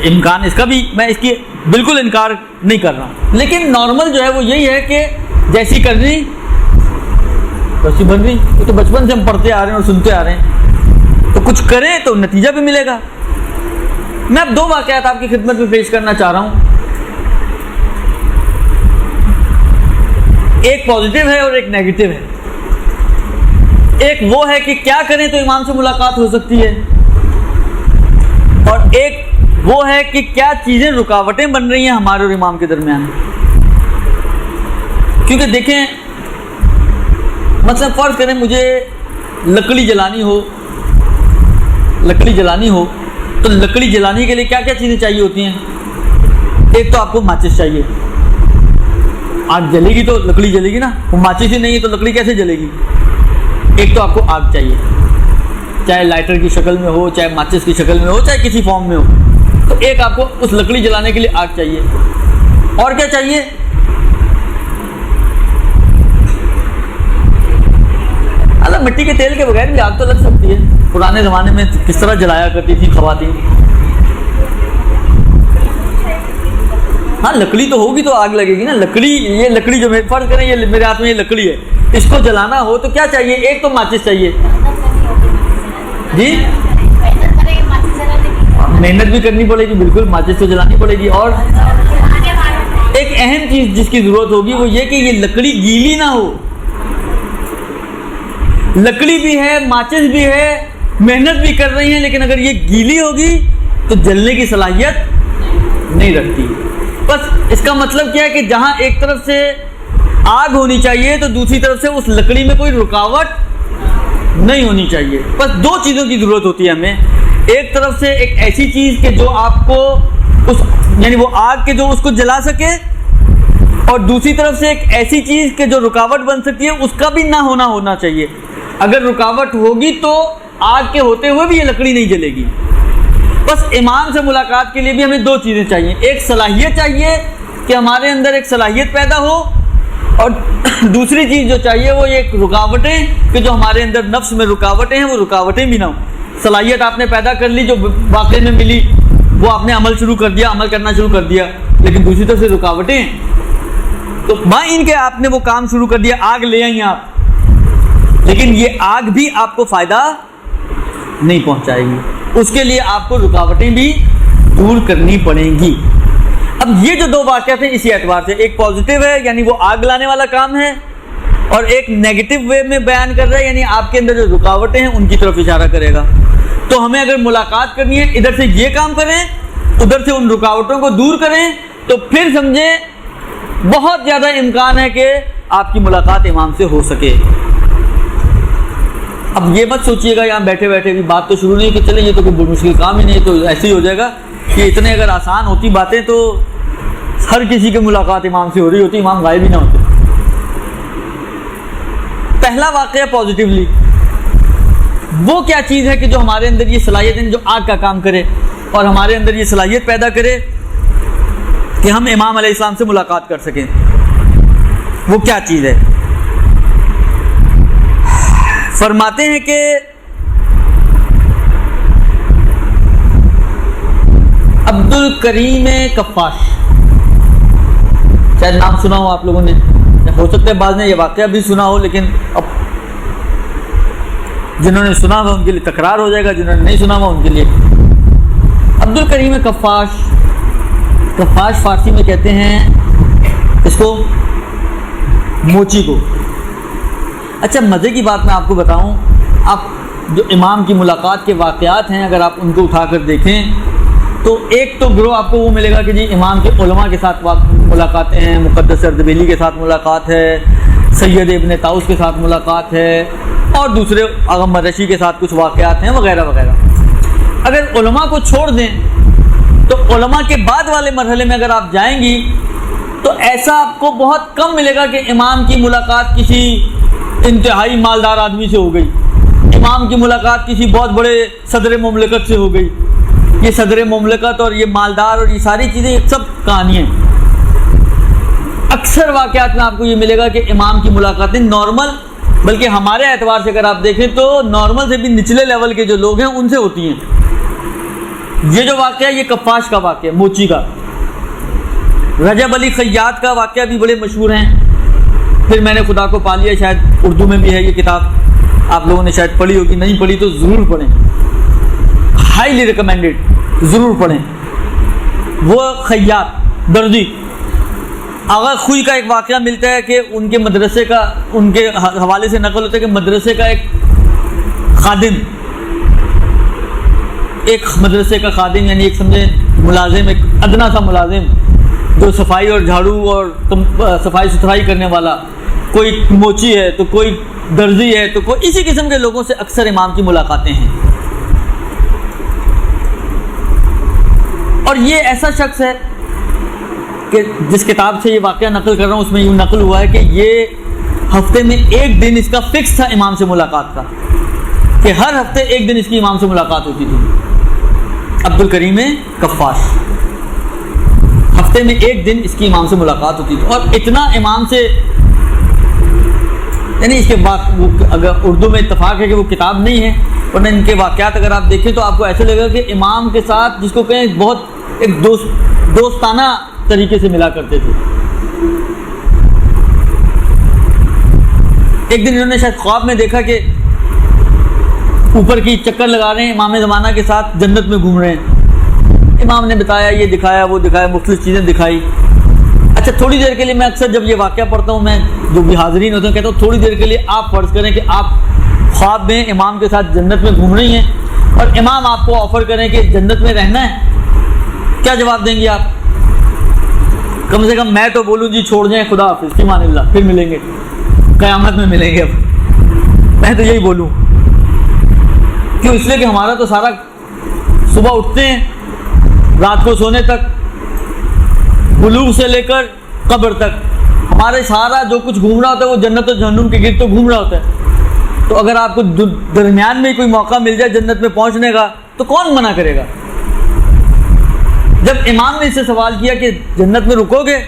امکان اس کا بھی، میں اس کی بالکل انکار نہیں کر رہا، لیکن نارمل جو ہے وہ یہی ہے کہ جیسی کرنی ویسی بن رہی۔ وہ تو بچپن سے ہم پڑھتے آ رہے ہیں اور سنتے آ رہے ہیں، تو کچھ کریں تو نتیجہ بھی ملے گا۔ میں اب دو واقعات آپ کی خدمت میں پیش کرنا چاہ رہا ہوں، ایک پازیٹیو ہے اور ایک نیگیٹو ہے۔ ایک وہ ہے کہ کیا کریں تو امام سے ملاقات ہو سکتی ہے، اور ایک وہ ہے کہ کیا چیزیں رکاوٹیں بن رہی ہیں ہمارے اور امام کے درمیان۔ کیونکہ دیکھیں مثلا فرض کریں مجھے لکڑی جلانی ہو تو لکڑی جلانے کے لیے کیا کیا چیزیں چاہیے ہوتی ہیں؟ ایک تو آپ کو ماچس چاہیے، آگ جلے گی تو لکڑی جلے گی نا، وہ ماچس ہی نہیں ہے تو لکڑی کیسے جلے گی؟ ایک تو آپ کو آگ چاہیے، چاہے لائٹر کی شکل میں ہو، چاہے ماچس کی شکل میں ہو، چاہے کسی فارم میں ہو، تو ایک آپ کو اس لکڑی جلانے کے لیے آگ چاہیے۔ اور کیا چاہیے؟ اللہ مٹی کے تیل کے بغیر بھی آگ تو لگ سکتی ہے، پرانے زمانے میں کس طرح جلایا کرتی تھی خواتین۔ ہاں لکڑی تو ہوگی تو آگ لگے گی نا، لکڑی، یہ لکڑی جو فرض کریں یہ میرے ہاتھ میں یہ لکڑی ہے، اس کو جلانا ہو تو کیا چاہیے؟ ایک تو ماچس چاہیے، جی محنت بھی کرنی پڑے گی، بالکل ماچس تو جلانی پڑے گی، اور ایک اہم چیز جس کی ضرورت ہوگی وہ یہ کہ یہ لکڑی گیلی نہ ہو۔ لکڑی بھی ہے، ماچس بھی ہے، محنت بھی کر رہی ہیں، لیکن اگر یہ گیلی ہوگی تو جلنے کی صلاحیت نہیں رکھتی۔ بس اس کا مطلب کیا ہے کہ جہاں ایک طرف سے آگ ہونی چاہیے تو دوسری طرف سے اس لکڑی میں کوئی رکاوٹ نہیں ہونی چاہیے۔ بس دو چیزوں کی ضرورت ہوتی ہے ہمیں، ایک طرف سے ایک ایسی چیز کہ جو آپ کو اس یعنی وہ آگ کے جو اس کو جلا سکے، اور دوسری طرف سے ایک ایسی چیز کہ جو رکاوٹ بن سکتی ہے اس کا بھی نہ ہونا چاہیے۔ اگر رکاوٹ ہوگی تو آگ کے ہوتے ہوئے بھی یہ لکڑی نہیں جلے گی۔ بس امام سے ملاقات کے لیے بھی ہمیں دو چیزیں چاہیے، ایک صلاحیت چاہیے کہ ہمارے اندر ایک صلاحیت پیدا ہو، اور دوسری چیز جو چاہیے وہ ایک رکاوٹیں کہ جو ہمارے اندر نفس میں رکاوٹیں ہیں وہ رکاوٹیں بھی نہ ہوں۔ صلاحیت آپ نے پیدا کر لی جو واقعے میں ملی، وہ آپ نے عمل شروع کر دیا، عمل کرنا شروع کر دیا، لیکن دوسری طرف سے رکاوٹیں ہیں تو ان کے آپ نے وہ کام شروع کر دیا، آگ لے آئیں آپ، لیکن یہ آگ بھی آپ کو فائدہ نہیں پہنچائے گی، اس کے لیے آپ کو رکاوٹیں بھی دور کرنی پڑیں گی۔ اب یہ جو دو واقعات ہیں اسی اعتبار سے، ایک پازیٹیو ہے یعنی وہ آگ لانے والا کام ہے، اور ایک نیگیٹو وے میں بیان کر رہا ہے یعنی آپ کے اندر جو رکاوٹیں ہیں ان کی طرف اشارہ کرے گا۔ تو ہمیں اگر ملاقات کرنی ہے ادھر سے یہ کام کریں، ادھر سے ان رکاوٹوں کو دور کریں، تو پھر سمجھیں بہت زیادہ امکان ہے کہ آپ کی ملاقات امام سے ہو سکے۔ اب یہ مت سوچیے گا یہاں بیٹھے بیٹھے بھی بات تو شروع نہیں کہ چلے یہ تو کوئی مشکل کام ہی نہیں، تو ایسے ہی ہو جائے گا، کہ اتنے اگر آسان ہوتی باتیں تو ہر کسی کی ملاقات امام سے ہو رہی ہوتی، امام غائب ہی نہ ہوتے۔ پہلا واقعہ پازیٹیولی، وہ کیا چیز ہے کہ جو ہمارے اندر یہ صلاحیت ہے، جو آگ کا کام کرے اور ہمارے اندر یہ صلاحیت پیدا کرے کہ ہم امام علیہ السلام سے ملاقات کر سکیں، وہ کیا چیز ہے؟ فرماتے ہیں کہ عبد الکریم کفاش، شاید نام سنا ہو آپ لوگوں نے، ہو سکتا ہے بعض نے یہ واقعہ بھی سنا ہو، لیکن اب جنہوں نے سنا ہوا ان کے لیے تکرار ہو جائے گا، جنہوں نے نہیں سنا ہوا ان کے لیے۔ عبد الکریم کفاش، کفاش فارسی میں کہتے ہیں اس کو موچی کو۔ اچھا مزے کی بات میں آپ کو بتاؤں، آپ جو امام کی ملاقات کے واقعات ہیں اگر آپ ان کو اٹھا کر دیکھیں تو ایک تو گروہ آپ کو وہ ملے گا کہ جی امام کے علماء کے ساتھ ملاقاتیں ہیں، مقدس اردبیلی کے ساتھ ملاقات ہے، سید ابن طاؤس کے ساتھ ملاقات ہے، اور دوسرے اغم رشی کے ساتھ کچھ واقعات ہیں وغیرہ وغیرہ۔ اگر علماء کو چھوڑ دیں تو علماء کے بعد والے مرحلے میں اگر آپ جائیں گی تو ایسا آپ کو بہت کم ملے گا کہ امام کی ملاقات کسی انتہائی مالدار آدمی سے ہو گئی، امام کی ملاقات کسی بہت بڑے صدر مملکت سے ہو گئی۔ یہ صدر مملکت اور یہ مالدار اور یہ ساری چیزیں یہ سب کہانیاں ہیں۔ اکثر واقعات میں آپ کو یہ ملے گا کہ امام کی ملاقاتیں نارمل، بلکہ ہمارے اعتبار سے اگر آپ دیکھیں تو نارمل سے بھی نچلے لیول کے جو لوگ ہیں ان سے ہوتی ہیں۔ یہ جو واقعہ یہ کفاش کا واقعہ، موچی کا۔ رجب علی خیاط کا واقعہ بھی بڑے مشہور ہیں۔ پھر میں نے خدا کو پا لیا، شاید اردو میں بھی ہے یہ کتاب، آپ لوگوں نے شاید پڑھی ہوگی، نہیں پڑھی تو ضرور پڑھیں، ہائیلی ریکمینڈیڈ، ضرور پڑھیں۔ وہ خیاط درزی آغا خوئی کا ایک واقعہ ملتا ہے کہ ان کے مدرسے کا، ان کے حوالے سے نقل ہوتا ہے کہ مدرسے کا ایک خادم، ایک مدرسے کا خادم یعنی ایک سمجھے ملازم، ایک ادنا سا ملازم جو صفائی اور جھاڑو اور صفائی ستھرائی کرنے والا، کوئی موچی ہے تو کوئی درزی ہے تو کوئی اسی قسم کے لوگوں سے اکثر امام کی ملاقاتیں ہیں۔ اور یہ ایسا شخص ہے کہ جس کتاب سے یہ واقعہ نقل کر رہا ہوں اس میں یوں نقل ہوا ہے کہ یہ ہفتے میں ایک دن اس کا فکس تھا امام سے ملاقات کا، کہ ہر ہفتے ایک دن اس کی امام سے ملاقات ہوتی تھی۔ عبد الکریم کفاش، ہفتے میں ایک دن اس کی امام سے ملاقات ہوتی تھی، اور اتنا امام سے، یعنی اس کے بعد اگر اردو میں اتفاق ہے کہ وہ کتاب نہیں ہے، ورنہ ان کے واقعات اگر آپ دیکھیں تو آپ کو ایسے لگے گا کہ امام کے ساتھ جس کو کہیں بہت ایک دوستانہ طریقے سے ملا کرتے تھے۔ ایک دن انہوں نے شاید خواب میں دیکھا کہ اوپر کی چکر لگا رہے ہیں امام زمانہ کے ساتھ، جنت میں گھوم رہے ہیں۔ امام نے بتایا، یہ دکھایا وہ دکھایا، مختلف چیزیں دکھائی۔ اچھا تھوڑی دیر کے لیے، میں اکثر جب یہ واقعہ پڑھتا ہوں، میں جو بھی حاضرین ہوتے ہیں کہتا ہوں تھوڑی دیر کے لیے آپ فرض کریں کہ آپ خواب میں امام کے ساتھ جنت میں گھوم رہی ہیں اور امام آپ کو آفر کریں کہ جنت میں رہنا ہے، کیا جواب دیں گے آپ؟ کم سے کم میں تو بولوں جی چھوڑ جائیں، خدا حافظ، فی امان اللہ، پھر ملیں گے، قیامت میں ملیں گے۔ اب میں تو یہی بولوں، کیوں؟ اس لیے کہ ہمارا تو سارا صبح اٹھتے ہیں رات کو سونے تک، بلوغ سے لے کر قبر تک ہمارے سارا جو کچھ گھوم رہا ہوتا ہے وہ جنت و جہنم کے گرد تو گھوم رہا ہوتا ہے۔ تو اگر آپ کو درمیان میں کوئی موقع مل جائے جنت میں پہنچنے کا تو کون منع کرے گا؟ جب امام نے اس سے سوال کیا کہ جنت میں رکو گے،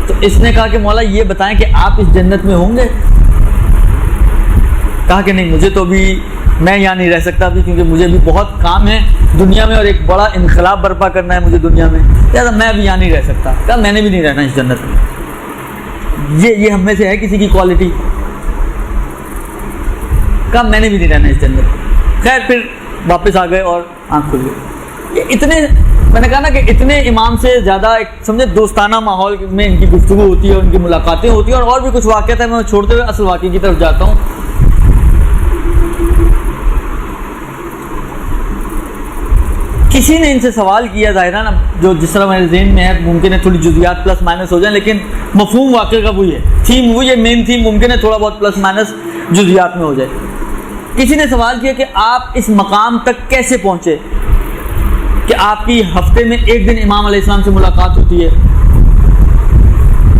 تو اس نے کہا کہ مولا یہ بتائیں کہ آپ اس جنت میں ہوں گے؟ کہا کہ نہیں، مجھے تو ابھی میں یہاں نہیں رہ سکتا ابھی، کیونکہ مجھے بھی بہت کام ہے دنیا میں اور ایک بڑا انقلاب برپا کرنا ہے مجھے دنیا میں، لہٰذا میں ابھی یہاں نہیں رہ سکتا۔ کہا میں نے بھی نہیں رہنا اس جنت میں۔ یہ ہم میں سے ہے کسی کی کوالٹی؟ کہا میں نے بھی نہیں رہنا اس جنت میں۔ خیر پھر واپس آ گئے اور آنکھ کھل گئی۔ یہ اتنے، میں نے کہا نا کہ اتنے امام سے زیادہ ایک سمجھے دوستانہ ماحول میں ان کی گفتگو ہوتی ہے، ان کی ملاقاتیں ہوتی ہیں، اور بھی کچھ واقعات ہیں، میں چھوڑتے ہوئے اصل واقعے کی طرف جاتا ہوں۔ کسی نے ان سے سوال کیا، ظاہرہ نا جو جس طرح میرے ذہن میں ہے، ممکن ہے تھوڑی جزیات پلس مائنس ہو جائیں، لیکن مفہوم واقعے کا وہی ہے، تھیم وہی ہے، مین تھیم ممکن ہے تھوڑا بہت پلس مائنس جزیات میں ہو جائے۔ کسی نے سوال کیا کہ آپ اس مقام تک کیسے پہنچے؟ کہ آپ کی ہفتے میں ایک دن امام علیہ السلام سے ملاقات ہوتی ہے.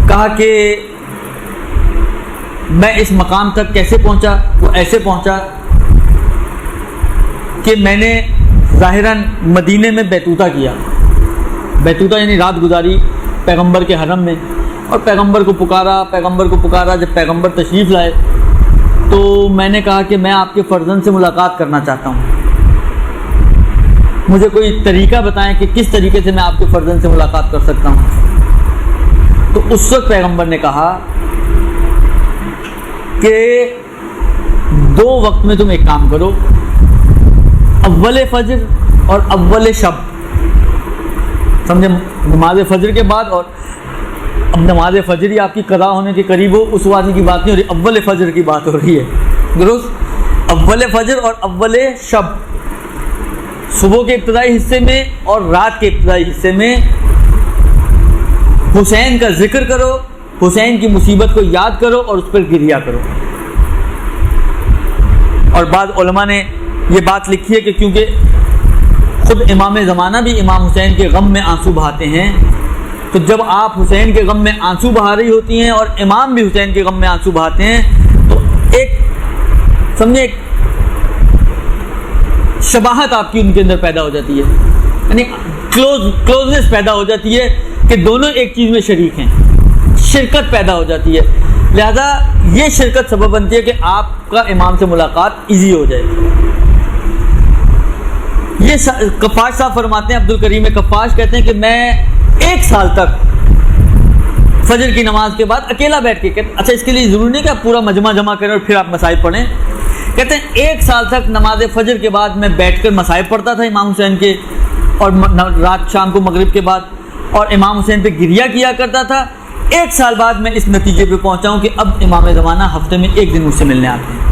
کہا کہ میں اس مقام تک کیسے پہنچا؟ وہ ایسے پہنچا کہ میں نے ظاہراً مدینے میں بیتوتہ کیا. بیتوتہ یعنی رات گزاری پیغمبر کے حرم میں، اور پیغمبر کو پکارا. جب پیغمبر تشریف لائے تو میں نے کہا کہ میں آپ کے فرزند سے ملاقات کرنا چاہتا ہوں، مجھے کوئی طریقہ بتائیں کہ کس طریقے سے میں آپ کے فرزند سے ملاقات کر سکتا ہوں. تو اس وقت پیغمبر نے کہا کہ 2 وقت میں تم ایک کام کرو، اول فجر اور اول شب. سمجھے؟ نماز فجر کے بعد، اور اب نماز فجر ہی آپ کی قضا ہونے کے قریب ہو اس وقت کی بات نہیں ہو رہی، اول فجر کی بات ہو رہی ہے. درست؟ اول فجر اور اول شب، صبح کے ابتدائی حصے میں اور رات کے ابتدائی حصے میں حسین کا ذکر کرو، حسین کی مصیبت کو یاد کرو اور اس پر گریہ کرو. اور بعض علماء نے یہ بات لکھی ہے کہ کیونکہ خود امام زمانہ بھی امام حسین کے غم میں آنسو بہاتے ہیں، تو جب آپ حسین کے غم میں آنسو بہا رہی ہوتی ہیں اور امام بھی حسین کے غم میں آنسو بہاتے ہیں، تو ایک سمجھے ایک شباہت آپ کی ان کے اندر پیدا ہو جاتی ہے، یعنی کلوزنس پیدا ہو جاتی ہے کہ دونوں ایک چیز میں شریک ہیں، شرکت پیدا ہو جاتی ہے. لہذا یہ شرکت سبب بنتی ہے کہ آپ کا امام سے ملاقات ایزی ہو جائے. یہ کفاش صاحب فرماتے ہیں، عبد الکریم کفاش کہتے ہیں کہ میں 1 سال تک فجر کی نماز کے بعد اکیلا بیٹھ کے، اچھا اس کے لیے ضروری نہیں کہ آپ پورا مجمع جمع کریں اور پھر آپ مصائب پڑھیں. کہتے ہیں 1 سال تک نماز فجر کے بعد میں بیٹھ کر مصائب پڑھتا تھا امام حسین کے، اور رات شام کو مغرب کے بعد، اور امام حسین پہ گریہ کیا کرتا تھا. 1 سال بعد میں اس نتیجے پہ پہنچا ہوں کہ اب امام زمانہ ہفتے میں 1 دن مجھ سے ملنے آتے ہیں.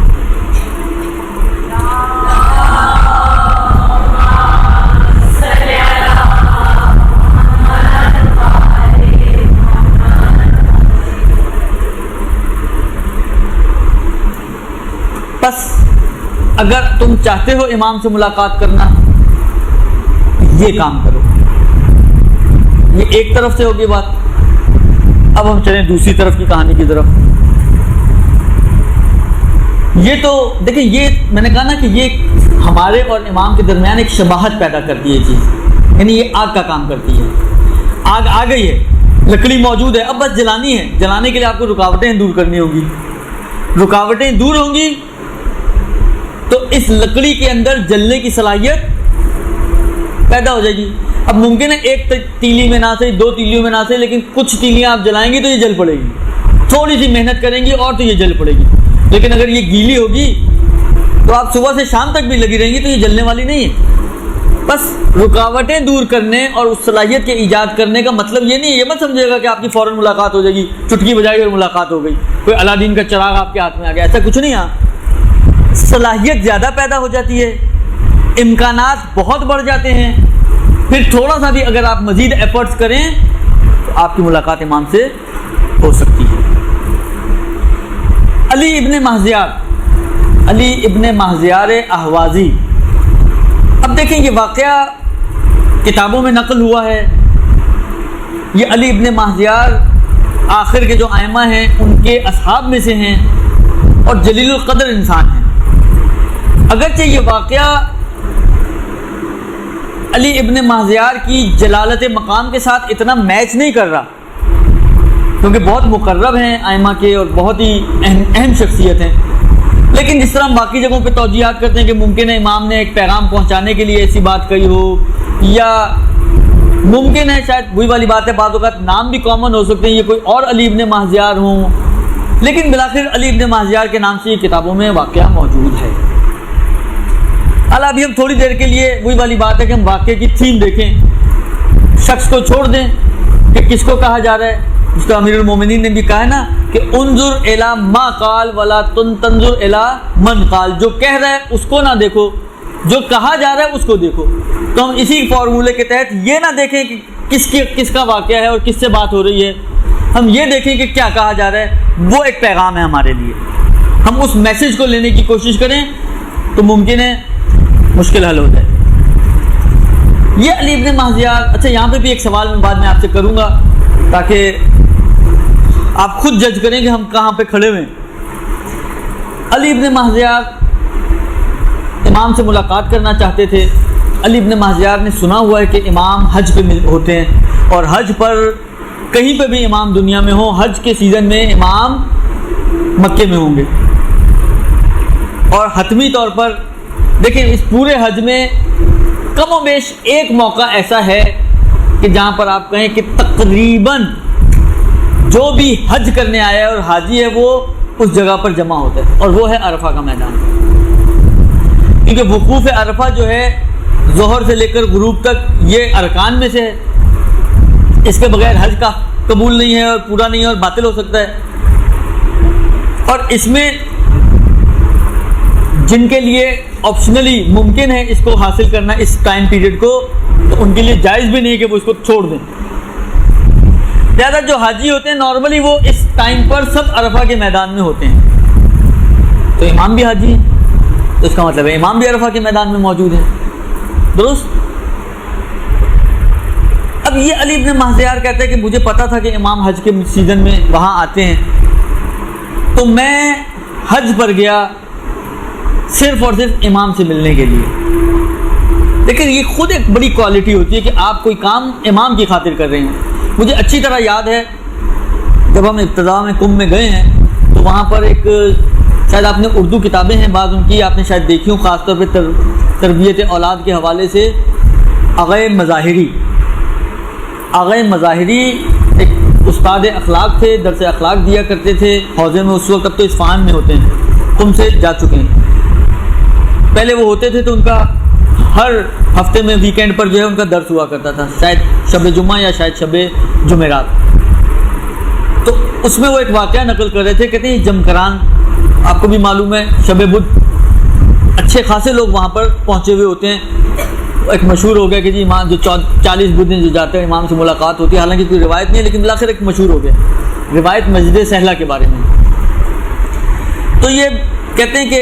بس اگر تم چاہتے ہو امام سے ملاقات کرنا، یہ کام کرو. یہ ایک طرف سے ہوگی بات. اب ہم چلیں دوسری طرف کی کہانی کی طرف. یہ تو دیکھیں، یہ میں نے کہا نا کہ یہ ہمارے اور امام کے درمیان ایک شباہت پیدا کرتی ہے یہ چیز، یعنی یہ آگ کا کام کرتی ہے. آگ آ گئی ہے، لکڑی موجود ہے، اب بس جلانی ہے. جلانے کے لیے آپ کو رکاوٹیں دور کرنی ہوگی. رکاوٹیں دور ہوں گی تو اس لکڑی کے اندر جلنے کی صلاحیت پیدا ہو جائے گی. اب ممکن ہے 1 تیلی میں نہ صحیح 2 تیلیوں میں نہ صحیح، لیکن کچھ تیلیاں آپ جلائیں گی تو یہ جل پڑے گی. تھوڑی سی محنت کریں گی اور تو یہ جل پڑے گی. لیکن اگر یہ گیلی ہوگی تو آپ صبح سے شام تک بھی لگی رہیں گی تو یہ جلنے والی نہیں ہے. بس رکاوٹیں دور کرنے اور اس صلاحیت کے ایجاد کرنے کا مطلب یہ نہیں ہے، یہ مت سمجھے گا کہ آپ کی فوراً ملاقات ہو جائے گی، چٹکی بجائی اور ملاقات ہو گئی، کوئی الادین کا چراغ آپ کے ہاتھ میں آ گیا، ایسا کچھ نہیں. صلاحیت زیادہ پیدا ہو جاتی ہے، امکانات بہت بڑھ جاتے ہیں. پھر تھوڑا سا بھی اگر آپ مزید ایفرٹس کریں تو آپ کی ملاقات امام سے ہو سکتی ہے. علی ابن مہزیار احوازی. اب دیکھیں یہ واقعہ کتابوں میں نقل ہوا ہے. یہ علی ابن مہزیار آخر کے جو ائمہ ہیں ان کے اصحاب میں سے ہیں اور جلیل القدر انسان ہیں. اگرچہ یہ واقعہ علی ابن مہزیار کی جلالت مقام کے ساتھ اتنا میچ نہیں کر رہا، کیونکہ بہت مقرب ہیں ائمہ کے اور بہت ہی اہم شخصیت ہیں. لیکن جس طرح ہم باقی جگہوں پہ توجیہات کرتے ہیں کہ ممکن ہے امام نے ایک پیغام پہنچانے کے لیے ایسی بات کہی ہو، یا ممکن ہے شاید وہی والی بات ہے، بعض اوقات نام بھی کامن ہو سکتے ہیں، یہ کوئی اور علی ابن مہزیار ہوں، لیکن بالآخر علی ابن مہزیار کے نام سے یہ کتابوں میں واقعہ موجود ہے. حالا ابھی ہم تھوڑی دیر کے لیے وہی والی بات ہے کہ ہم واقعے کی تھیم دیکھیں، شخص کو چھوڑ دیں کہ کس کو کہا جا رہا ہے. جس کا امیر المومنین نے بھی کہا ہے نا کہ انظر الی ما قال ولا تنظر الی من قال. جو کہہ رہا ہے اس کو نہ دیکھو، جو کہا جا رہا ہے اس کو دیکھو. تو ہم اسی فارمولے کے تحت یہ نہ دیکھیں کہ کس کا واقعہ ہے اور کس سے بات ہو رہی ہے، ہم یہ دیکھیں کہ کیا کہا جا رہا ہے. وہ ایک پیغام ہے ہمارے لیے، ہم اس میسج کو لینے کی کوشش کریں تو ممکن ہے مشکل حل ہو جائے. یہ علی ابن مہزیار. اچھا یہاں پہ بھی ایک سوال میں بعد میں آپ سے کروں گا تاکہ آپ خود جج کریں کہ ہم کہاں پہ کھڑے ہوئے. علی ابن مہزیار امام سے ملاقات کرنا چاہتے تھے. علی ابن مہزیار نے سنا ہوا ہے کہ امام حج پہ ہوتے ہیں اور حج پر کہیں پہ بھی امام دنیا میں ہوں، حج کے سیزن میں امام مکے میں ہوں گے. اور حتمی طور پر دیکھیں اس پورے حج میں کم و بیش ایک موقع ایسا ہے کہ جہاں پر آپ کہیں کہ تقریباً جو بھی حج کرنے آیا ہے اور حاجی ہے وہ اس جگہ پر جمع ہوتا ہے، اور وہ ہے عرفہ کا میدان. کیونکہ وقوف عرفہ جو ہے ظہر سے لے کر غروب تک یہ ارکان میں سے ہے. اس کے بغیر حج کا قبول نہیں ہے اور پورا نہیں ہے اور باطل ہو سکتا ہے. اور اس میں جن کے لیے آپشنلی ممکن ہے اس کو حاصل کرنا اس ٹائم پیریڈ کو، تو ان کے لیے جائز بھی نہیں کہ وہ اس کو چھوڑ دیں. زیادہ جو حاجی ہوتے ہیں نارملی وہ اس ٹائم پر سب عرفہ کے میدان میں ہوتے ہیں. تو امام بھی حاجی ہیں تو اس کا مطلب ہے امام بھی عرفہ کے میدان میں موجود ہیں. درست. اب یہ علی ابن مہزیار کہتے ہیں کہ مجھے پتا تھا کہ امام حج کے سیزن میں وہاں آتے ہیں، تو میں حج پر گیا صرف اور صرف امام سے ملنے کے لیے. لیکن یہ خود ایک بڑی کوالٹی ہوتی ہے کہ آپ کوئی کام امام کی خاطر کر رہے ہیں. مجھے اچھی طرح یاد ہے جب ہم ابتدا میں کمبھ میں گئے ہیں تو وہاں پر ایک شاید آپ نے اردو کتابیں ہیں بعض ان کی آپ نے شاید دیکھی ہوں، خاص طور پہ تربیت اولاد کے حوالے سے. آغا مظاہری ایک استاد اخلاق تھے، درس اخلاق دیا کرتے تھے حوزے میں اس وقت. اب تو اصفہان میں ہوتے ہیں، تم سے جا چکے ہیں. پہلے وہ ہوتے تھے تو ان کا ہر ہفتے میں ویکینڈ پر جو ہے ان کا درس ہوا کرتا تھا، شاید شب جمعہ یا شاید شب جمعرات. تو اس میں وہ ایک واقعہ نقل کر رہے تھے، کہتے ہیں جمکران آپ کو بھی معلوم ہے شب بدھ اچھے خاصے لوگ وہاں پر پہنچے ہوئے ہوتے ہیں. ایک مشہور ہو گیا کہ جی امام جو 40 بدھ جو جاتے ہیں امام سے ملاقات ہوتی ہے، حالانکہ کوئی روایت نہیں ہے لیکن بالآخر ایک مشہور ہو گیا روایت مسجد سہلہ کے بارے میں. تو یہ کہتے ہیں کہ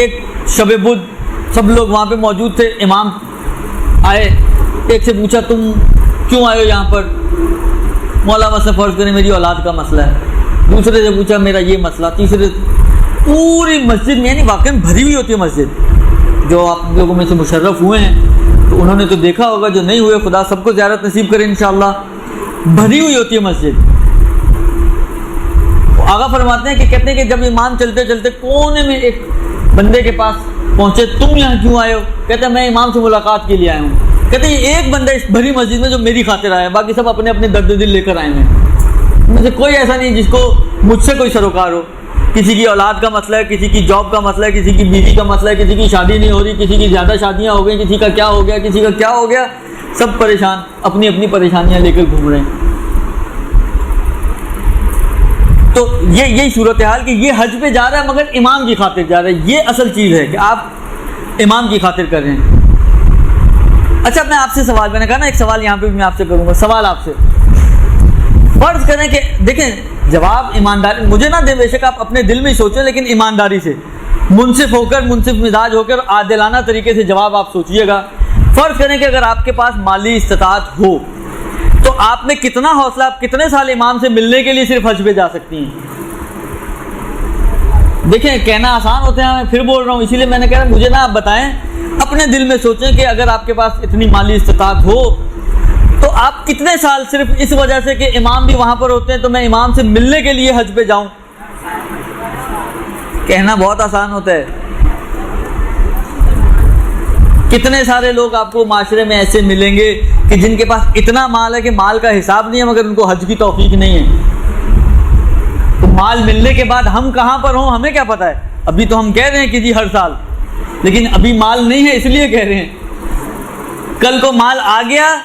ایک شب بدھ سب لوگ وہاں پہ موجود تھے. امام آئے، ایک سے پوچھا تم کیوں آئے ہو یہاں پر؟ مولا مسئلہ فرض کریں میری اولاد کا مسئلہ ہے. دوسرے سے پوچھا میرا یہ مسئلہ. تیسرے پوری مسجد میں یعنی واقعی بھری ہوئی ہوتی ہے مسجد. جو آپ لوگوں میں سے مشرف ہوئے ہیں تو انہوں نے تو دیکھا ہوگا، جو نہیں ہوئے خدا سب کو زیارت نصیب کرے انشاءاللہ. بھری ہوئی ہوتی ہے مسجد. آغا فرماتے ہیں کہ کہتے ہیں کہ جب امام چلتے چلتے کونے میں ایک بندے کے پاس پہنچے، تم یہاں کیوں آئے ہو؟ کہتے ہیں میں امام سے ملاقات کے لیے آیا ہوں. کہتے ہیں ایک بندہ اس بھری مسجد میں جو میری خاطر آیا ہے، باقی سب اپنے اپنے درد دل لے کر آئے ہیں. ان میں سے کوئی ایسا نہیں جس کو مجھ سے کوئی سروکار ہو. کسی کی اولاد کا مسئلہ ہے، کسی کی جاب کا مسئلہ ہے، کسی کی بیوی کا مسئلہ ہے، کسی کی شادی نہیں ہو رہی، کسی کی زیادہ شادیاں ہو گئی، کسی کا کیا ہو گیا، کسی کا کیا ہو گیا. سب پریشان اپنی اپنی پریشانیاں لے کر گھوم رہے ہیں. تو یہی صورتحال کہ یہ حج پہ جا رہا ہے مگر امام کی خاطر جا رہا ہے. یہ اصل چیز ہے کہ آپ امام کی خاطر کر رہے ہیں. اچھا میں آپ سے سوال، میں نے کہا نا ایک سوال یہاں پہ بھی میں آپ سے کروں گا. سوال آپ سے فرض کریں کہ دیکھیں جواب ایمانداری مجھے نہ دیں، بے شک آپ اپنے دل میں ہی سوچیں، لیکن ایمانداری سے منصف ہو کر، منصف مزاج ہو کر، عادلانہ طریقے سے جواب آپ سوچیے گا. فرض کریں کہ اگر آپ کے پاس مالی استطاعت ہو تو آپ میں کتنا حوصلہ، آپ کتنے سال امام سے ملنے کے لیے صرف حج پہ جا سکتی ہیں؟ دیکھیں کہنا آسان ہوتا ہے، میں پھر بول رہا ہوں، اسی لیے میں نے کہا مجھے نا آپ بتائیں، اپنے دل میں سوچیں کہ اگر آپ کے پاس اتنی مالی استطاعت ہو تو آپ کتنے سال صرف اس وجہ سے کہ امام بھی وہاں پر ہوتے ہیں تو میں امام سے ملنے کے لیے حج پہ جاؤں. کہنا بہت آسان ہوتا ہے. کتنے سارے لوگ آپ کو معاشرے میں ایسے ملیں گے کہ جن کے پاس اتنا مال ہے کہ مال کا حساب نہیں ہے مگر ان کو حج کی توفیق نہیں ہے. تو مال ملنے کے بعد ہم کہاں پر ہوں ہمیں کیا پتہ ہے. ابھی تو ہم کہہ رہے ہیں کہ جی ہر سال، لیکن ابھی مال نہیں ہے اس لیے کہہ رہے ہیں. کل کو مال آ گیا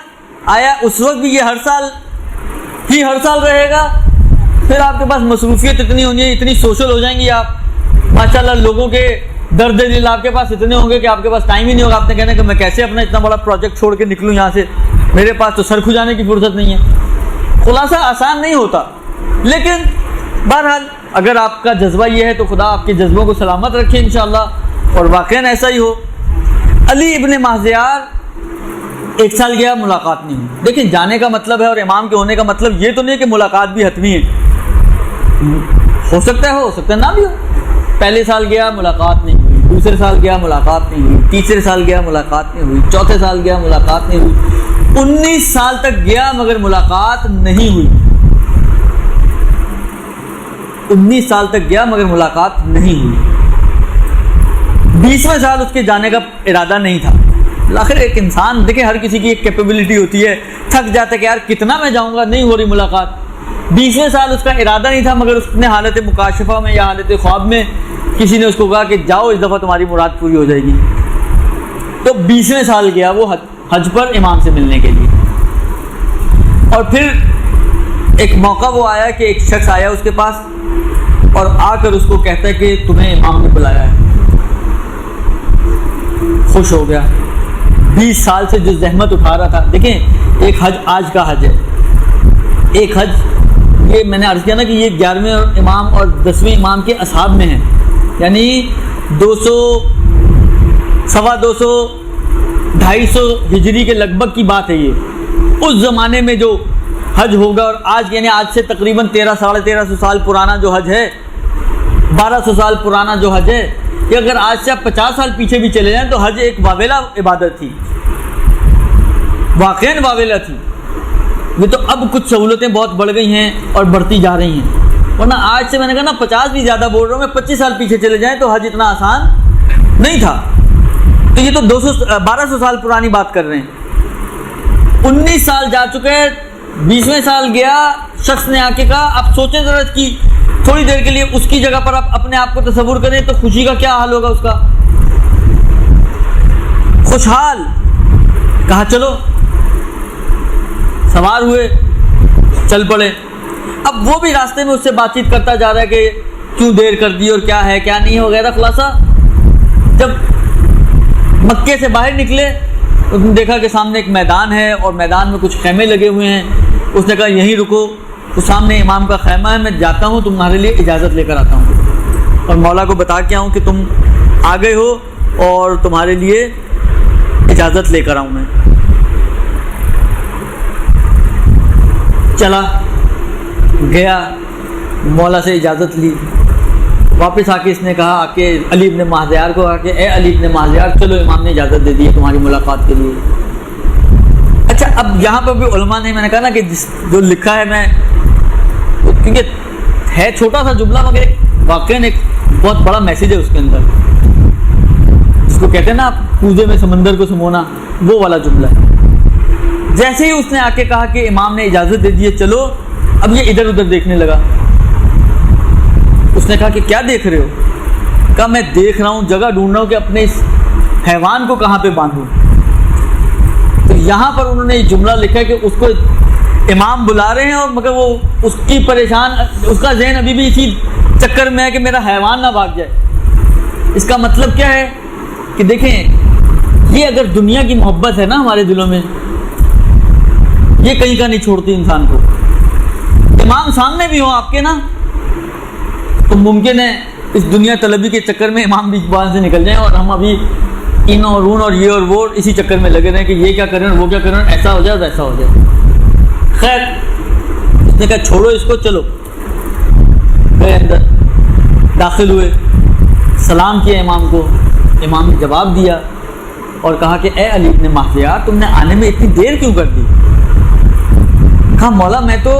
آیا اس وقت بھی یہ ہر سال رہے گا. پھر آپ کے پاس مصروفیت اتنی ہونی ہے، اتنی سوشل ہو جائیں گی آپ ماشاءاللہ، لوگوں کے درد دل آپ کے پاس اتنے ہوں گے کہ آپ کے پاس ٹائم ہی نہیں ہوگا. آپ نے کہنا کہ میں کیسے اپنا اتنا بڑا پروجیکٹ چھوڑ کے نکلوں یہاں سے، میرے پاس تو سر کھجانے کی فرصت نہیں ہے. خلاصہ آسان نہیں ہوتا، لیکن بہرحال اگر آپ کا جذبہ یہ ہے تو خدا آپ کے جذبوں کو سلامت رکھے انشاءاللہ، اور واقعاً ایسا ہی ہو. علی ابن مہذیار 1 سال گیا، ملاقات نہیں ہوئی. دیکھیں جانے کا مطلب ہے اور امام کے ہونے کا مطلب یہ تو نہیں کہ ملاقات بھی حتمی ہے. ہو سکتا ہے نہ بھی ہو. پہلے سال گیا ملاقات نہیں ہوئی، دوسرے سال گیا ملاقات نہیں ہوئی، تیسرے سال گیا ملاقات نہیں ہوئی، چوتھے سال گیا ملاقات نہیں ہوئی، 19 سال تک گیا مگر ملاقات نہیں ہوئی. 19 سال تک گیا مگر ملاقات نہیں ہوئی. 20ویں سال اس کے جانے کا ارادہ نہیں تھا. آخر ایک انسان دیکھیں، ہر کسی کی ایک کیپیبلٹی ہوتی ہے، تھک جاتا ہے کہ یار کتنا میں جاؤں گا، نہیں ہو رہی ملاقات. 20ویں سال اس کا ارادہ نہیں تھا مگر اس نے حالت مکاشفہ میں یا حالت خواب میں کسی نے اس کو کہا کہ جاؤ اس دفعہ تمہاری مراد پوری ہو جائے گی. تو 20ویں سال گیا وہ حج پر امام سے ملنے کے لیے. اور پھر ایک موقع وہ آیا کہ ایک شخص آیا اس کے پاس اور آ کر اس کو کہتا ہے کہ تمہیں امام نے بلایا ہے. خوش ہو گیا. 20 سال سے جو زحمت اٹھا رہا تھا. دیکھیں ایک حج آج کا حج ہے، ایک حج یہ میں نے عرض کیا نا کہ یہ 11ویں امام اور 10ویں امام کے اصحاب میں ہے، یعنی 200 سوا 200 250 ہجری کے لگ بھگ کی بات ہے. یہ اس زمانے میں جو حج ہوگا اور آج یعنی آج سے تقریباً 1300 سال پرانا جو حج ہے، 1200 سال پرانا جو حج ہے، کہ اگر آج سے آپ 50 سال پیچھے بھی چلے جائیں تو حج ایک واویلا عبادت تھی، واقعاً واویلا تھی. یہ تو اب کچھ سہولتیں بہت بڑھ گئی ہیں اور بڑھتی جا رہی ہیں، ورنہ آج سے میں نے کہا نا 50 بھی زیادہ بول رہا ہوں میں، 25 سال پیچھے چلے جائیں تو حج اتنا آسان نہیں تھا. تو یہ تو 1200 سال پرانی بات کر رہے ہیں. 19 سال جا چکے، 20ویں سال گیا، شخص نے آ کے کہا. اب سوچیں ذرا کہ تھوڑی دیر کے لیے اس کی جگہ پر آپ اپنے آپ کو تصور کریں تو خوشی کا کیا حال ہوگا اس کا. خوشحال. کہا چلو، سوار ہوئے، چل پڑے. اب وہ بھی راستے میں اس سے بات چیت کرتا جا رہا ہے کہ کیوں دیر کر دی اور کیا ہے کیا نہیں وغیرہ. خلاصہ جب مکے سے باہر نکلے اس نے دیکھا کہ سامنے ایک میدان ہے اور میدان میں کچھ خیمے لگے ہوئے ہیں. اس نے کہا یہیں رکو. تو سامنے امام کا خیمہ ہے، میں جاتا ہوں تمہارے لیے اجازت لے کر آتا ہوں اور مولا کو بتا کے آؤں کہ تم آ گئے ہو اور تمہارے لیے اجازت لے کر آؤں. میں چلا گیا، مولا سے اجازت لی. واپس آ کے اس نے کہا کہ علی ابن مہذیار کو، کہ اے علی ابن مہذیار چلو امام نے اجازت دے دی ہے تمہاری ملاقات کے لیے. اچھا اب یہاں پر بھی علماء نے، میں نے کہا نا کہ جو لکھا ہے میں، کیونکہ ہے چھوٹا سا جملہ مگر واقعاً ایک بہت بڑا میسیج ہے اس کے اندر، جس کو کہتے ہیں نا آپ کوزے میں سمندر کو سمونا، وہ والا جملہ ہے. جیسے ہی اس نے آ کے کہا کہ امام نے اجازت دے دی ہے چلو، اب یہ ادھر ادھر دیکھنے لگا. اس نے کہا کہ کیا دیکھ رہے ہو؟ کہا میں دیکھ رہا ہوں، جگہ ڈھونڈ رہا ہوں کہ اپنے اس حیوان کو کہاں پہ باندھوں. تو یہاں پر انہوں نے یہ جملہ لکھا ہے کہ اس کو امام بلا رہے ہیں اور مگر وہ اس کی پریشان، اس کا ذہن ابھی بھی اسی چکر میں ہے کہ میرا حیوان نہ بھاگ جائے. اس کا مطلب کیا ہے کہ دیکھیں یہ اگر دنیا کی محبت ہے نا ہمارے دلوں میں، یہ کہیں کا نہیں چھوڑتی انسان کو. امام سامنے بھی ہوں آپ کے نا، تو ممکن ہے اس دنیا طلبی کے چکر میں امام بیچ بان سے نکل جائیں اور ہم ابھی ان اور اون اور یہ اور وہ اسی چکر میں لگے رہے کہ یہ کیا کریں وہ کیا کریں، ایسا ہو جائے ویسا ہو جائے. خیر اس نے کہا چھوڑو اس کو، چلو. گئے اندر، داخل ہوئے، سلام کیا امام کو. امام نے جواب دیا اور کہا کہ اے علی ابن مہذیار تم نے آنے میں اتنی دیر کیوں کر دی؟ کہا مولا میں تو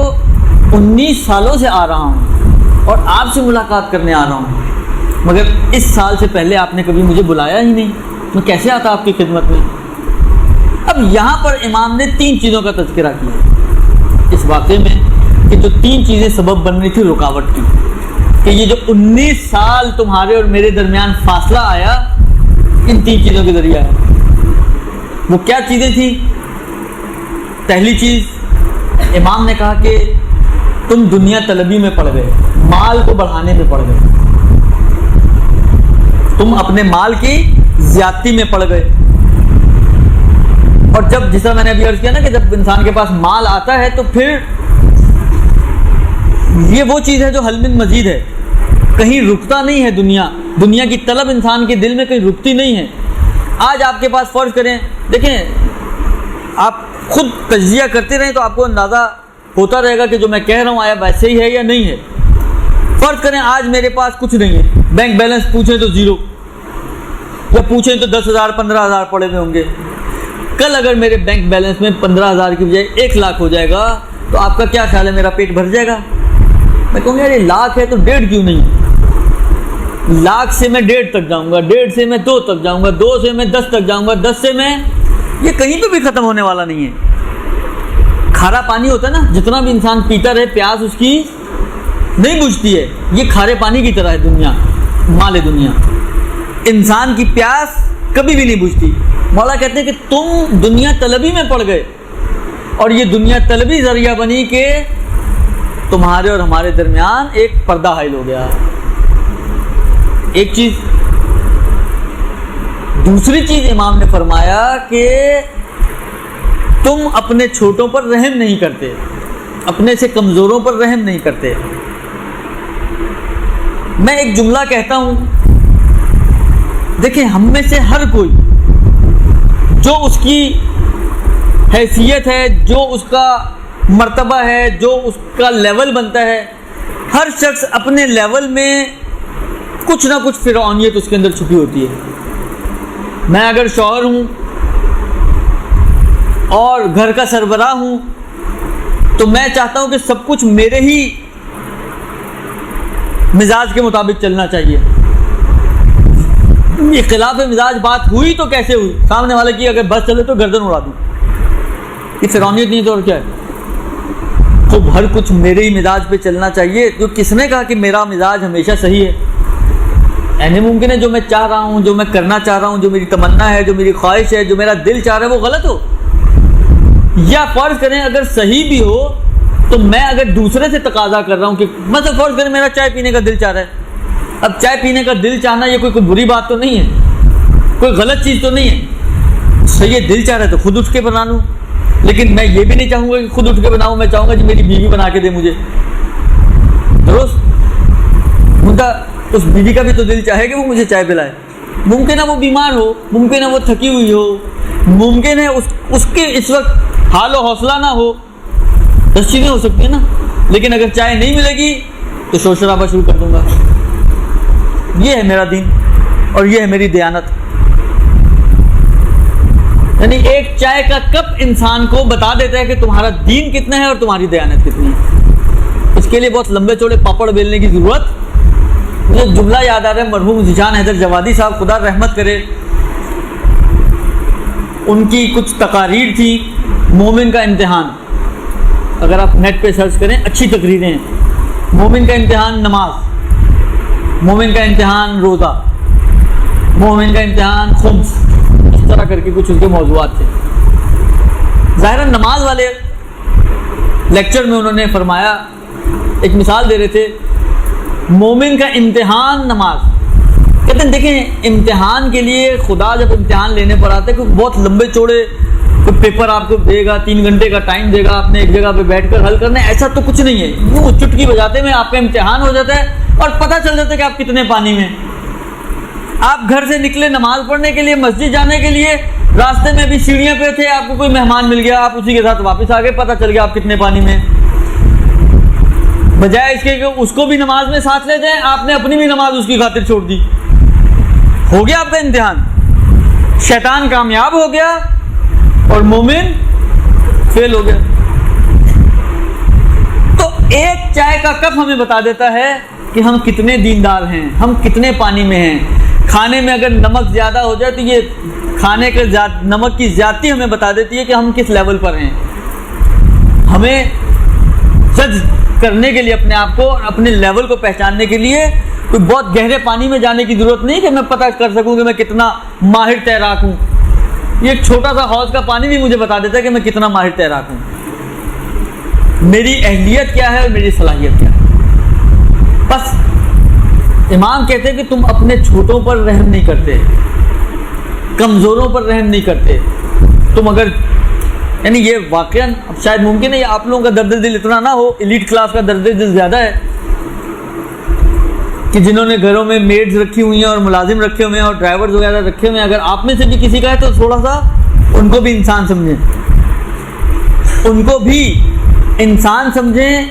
19 سالوں سے آ رہا ہوں اور آپ سے ملاقات کرنے آ رہا ہوں، مگر اس سال سے پہلے آپ نے کبھی مجھے بلایا ہی نہیں، میں کیسے آتا آپ کی خدمت میں. اب یہاں پر امام نے 3 چیزوں کا تذکرہ کیا اس واقعے میں کہ جو 3 چیزیں سبب بن رہی تھی رکاوٹ کی، کہ یہ جو 19 سال تمہارے اور میرے درمیان فاصلہ آیا ان 3 چیزوں کے ذریعے آیا. وہ کیا چیزیں تھیں؟ پہلی چیز امام نے کہا کہ تم دنیا طلبی میں پڑ گئے، مال کو بڑھانے میں پڑ گئے، تم اپنے مال کی زیادتی میں پڑ گئے. اور جب جیسا میں نے ابھی عرض کیا نا کہ جب انسان کے پاس مال آتا ہے تو پھر یہ وہ چیز ہے جو حل من مزید ہے، کہیں رکتا نہیں ہے. دنیا کی طلب انسان کے دل میں کہیں رکتی نہیں ہے. آج آپ کے پاس فرض کریں، دیکھیں آپ خود تجزیہ کرتے رہیں تو آپ کو اندازہ ہوتا رہے گا کہ جو میں کہہ رہا ہوں آیا ویسے ہی ہے یا نہیں ہے۔ فرض کریں آج میرے پاس کچھ نہیں ہے، بینک بیلنس پوچھیں تو 0، یا پوچھیں تو 10,000 15,000 پڑے ہوئے ہوں گے۔ کل اگر میرے بینک بیلنس میں 15,000 کی بجائے 1 لاکھ ہو جائے گا تو آپ کا کیا خیال ہے، میرا پیٹ بھر جائے گا؟ میں کہوں گا یار یہ لاکھ ہے تو 1.5 کیوں نہیں؟ لاکھ سے میں 1.5 تک جاؤں گا، 1.5 سے میں 2 تک جاؤں گا، 2 سے میں 10 تک جاؤں گا، 10 سے میں، یہ کہیں پہ بھی ختم ہونے والا نہیں ہے۔ کھارا پانی ہوتا ہے نا، جتنا بھی انسان پیتا رہے پیاس اس کی نہیں بجھتی ہے، یہ کھارے پانی کی طرح ہے دنیا، مال دنیا، انسان کی پیاس کبھی بھی نہیں بجھتی۔ مولا کہتے ہیں کہ تم دنیا طلبی میں پڑ گئے اور یہ دنیا طلبی ذریعہ بنی کہ تمہارے اور ہمارے درمیان ایک پردہ حائل ہو گیا۔ ایک چیز، دوسری چیز امام نے فرمایا کہ تم اپنے چھوٹوں پر رحم نہیں کرتے، اپنے سے کمزوروں پر رحم نہیں کرتے۔ میں ایک جملہ کہتا ہوں، دیکھیں ہم میں سے ہر کوئی جو اس کی حیثیت ہے، جو اس کا مرتبہ ہے، جو اس کا لیول بنتا ہے، ہر شخص اپنے لیول میں کچھ نہ کچھ فرعونیت اس کے اندر چھپی ہوتی ہے۔ میں اگر شوہر ہوں اور گھر کا سربراہ ہوں تو میں چاہتا ہوں کہ سب کچھ میرے ہی مزاج کے مطابق چلنا چاہیے۔ یہ خلاف مزاج بات ہوئی تو کیسے ہوئی؟ سامنے والے کی اگر بس چلے تو گردن اڑا دوں، یہ فرعونیت نہیں تو اور کیا ہے؟ تو ہر کچھ میرے ہی مزاج پہ چلنا چاہیے۔ تو کس نے کہا کہ میرا مزاج ہمیشہ صحیح ہے؟ ایسے ممکن ہے جو میں چاہ رہا ہوں، جو میں کرنا چاہ رہا ہوں، جو میری تمنا ہے، جو میری خواہش ہے، جو میرا دل چاہ رہا ہے وہ غلط ہو؟ یا فرض کریں اگر صحیح بھی ہو تو میں اگر دوسرے سے تقاضا کر رہا ہوں کہ مثلا فرض کریں میرا چائے پینے کا دل چاہ رہا ہے، اب چائے پینے کا دل چاہنا یہ کوئی بری بات تو نہیں ہے، کوئی غلط چیز تو نہیں ہے۔ صحیح دل چاہ رہا ہے تو خود اٹھ کے بنا لوں، لیکن میں یہ بھی نہیں چاہوں گا کہ خود اٹھ کے بناؤں، میں چاہوں گا کہ میری بیوی بنا کے دے مجھے، درست؟ ان کا اس بیوی کا بھی تو دل چاہے کہ وہ مجھے چائے پلائے۔ ممکن ہے وہ بیمار ہو، ممکن ہے وہ تھکی ہوئی ہو، ممکن ہے اس کے اس وقت حال و حوصلہ نہ ہو، 10 چیزیں ہو سکتی ہیں نا، لیکن اگر چائے نہیں ملے گی تو شور شرابہ شروع کر دوں گا۔ یہ ہے میرا دین اور یہ ہے میری دیانت۔ یعنی ایک چائے کا کپ انسان کو بتا دیتا ہے کہ تمہارا دین کتنا ہے اور تمہاری دیانت کتنی ہے۔ اس کے لیے بہت لمبے چوڑے پاپڑ بیلنے کی ضرورت۔ مجھے جملہ یاد آ رہا ہے، مرحوم ذیشان حیدر جوادی صاحب خدا رحمت کرے، ان کی کچھ تقاریر تھی، مومن کا امتحان، اگر آپ نیٹ پہ سرچ کریں اچھی تقریریں ہیں۔ مومن کا امتحان نماز، مومن کا امتحان روزہ، مومن کا امتحان خمس، اس طرح کر کے کچھ ان کے موضوعات تھے۔ ظاہراً نماز والے لیکچر میں انہوں نے فرمایا، ایک مثال دے رہے تھے، مومن کا امتحان نماز۔ کہتے ہیں دیکھیں امتحان کے لیے خدا جب امتحان لینے پر آتا ہے کہ بہت لمبے چوڑے کوئی پیپر آپ کو دے گا، 3 گھنٹے کا ٹائم دے گا، آپ نے ایک جگہ پہ بیٹھ کر حل کرنا ہے، ایسا تو کچھ نہیں ہے۔ یوں چٹکی بجاتے میں آپ کا امتحان ہو جاتا ہے اور پتہ چل جاتا ہے کہ آپ کتنے پانی میں۔ آپ گھر سے نکلے نماز پڑھنے کے لیے، مسجد جانے کے لیے، راستے میں بھی سیڑھیاں پہ تھے، آپ کو کوئی مہمان مل گیا، آپ اسی کے ساتھ واپس آ گئے، پتہ چل گیا آپ کتنے پانی میں۔ بجائے اس کے کہ اس کو بھی نماز میں ساتھ لے جائیں، آپ نے اپنی بھی نماز اس کی خاطر چھوڑ دی۔ ہو گیا آپ کا امتحان، شیطان کامیاب ہو گیا اور مومن فیل ہو گیا۔ تو ایک چائے کا کپ ہمیں بتا دیتا ہے کہ ہم کتنے دیندار ہیں، ہم کتنے پانی میں ہیں۔ کھانے میں اگر نمک زیادہ ہو جائے تو یہ کھانے کے نمک کی زیادتی ہمیں بتا دیتی ہے کہ ہم کس لیول پر ہیں۔ ہمیں جج کرنے کے لیے اپنے آپ کو اور اپنے لیول کو پہچاننے کے لیے کوئی بہت گہرے پانی میں جانے کی ضرورت نہیں کہ میں پتہ کر سکوں کہ میں کتنا ماہر تیراک ہوں۔ یہ ایک چھوٹا سا حوض کا پانی بھی مجھے بتا دیتا ہے کہ میں کتنا ماہر تیراک ہوں، میری اہلیت کیا ہے اور میری صلاحیت کیا ہے۔ بس امام کہتے ہیں کہ تم اپنے چھوٹوں پر رحم نہیں کرتے، کمزوروں پر رحم نہیں کرتے۔ تم اگر یعنی یہ واقعاً اب شاید ممکن ہے یہ آپ لوگوں کا درد دل اتنا نہ ہو، ایلیٹ کلاس کا درد دل زیادہ ہے، کہ جنہوں نے گھروں میں میڈز رکھی ہوئی ہیں اور ملازم رکھے ہوئے ہیں اور ڈرائیورز وغیرہ رکھے ہوئے ہیں، اگر آپ میں سے بھی کسی کا ہے تو تھوڑا سا ان کو بھی انسان سمجھیں، ان کو بھی انسان سمجھیں.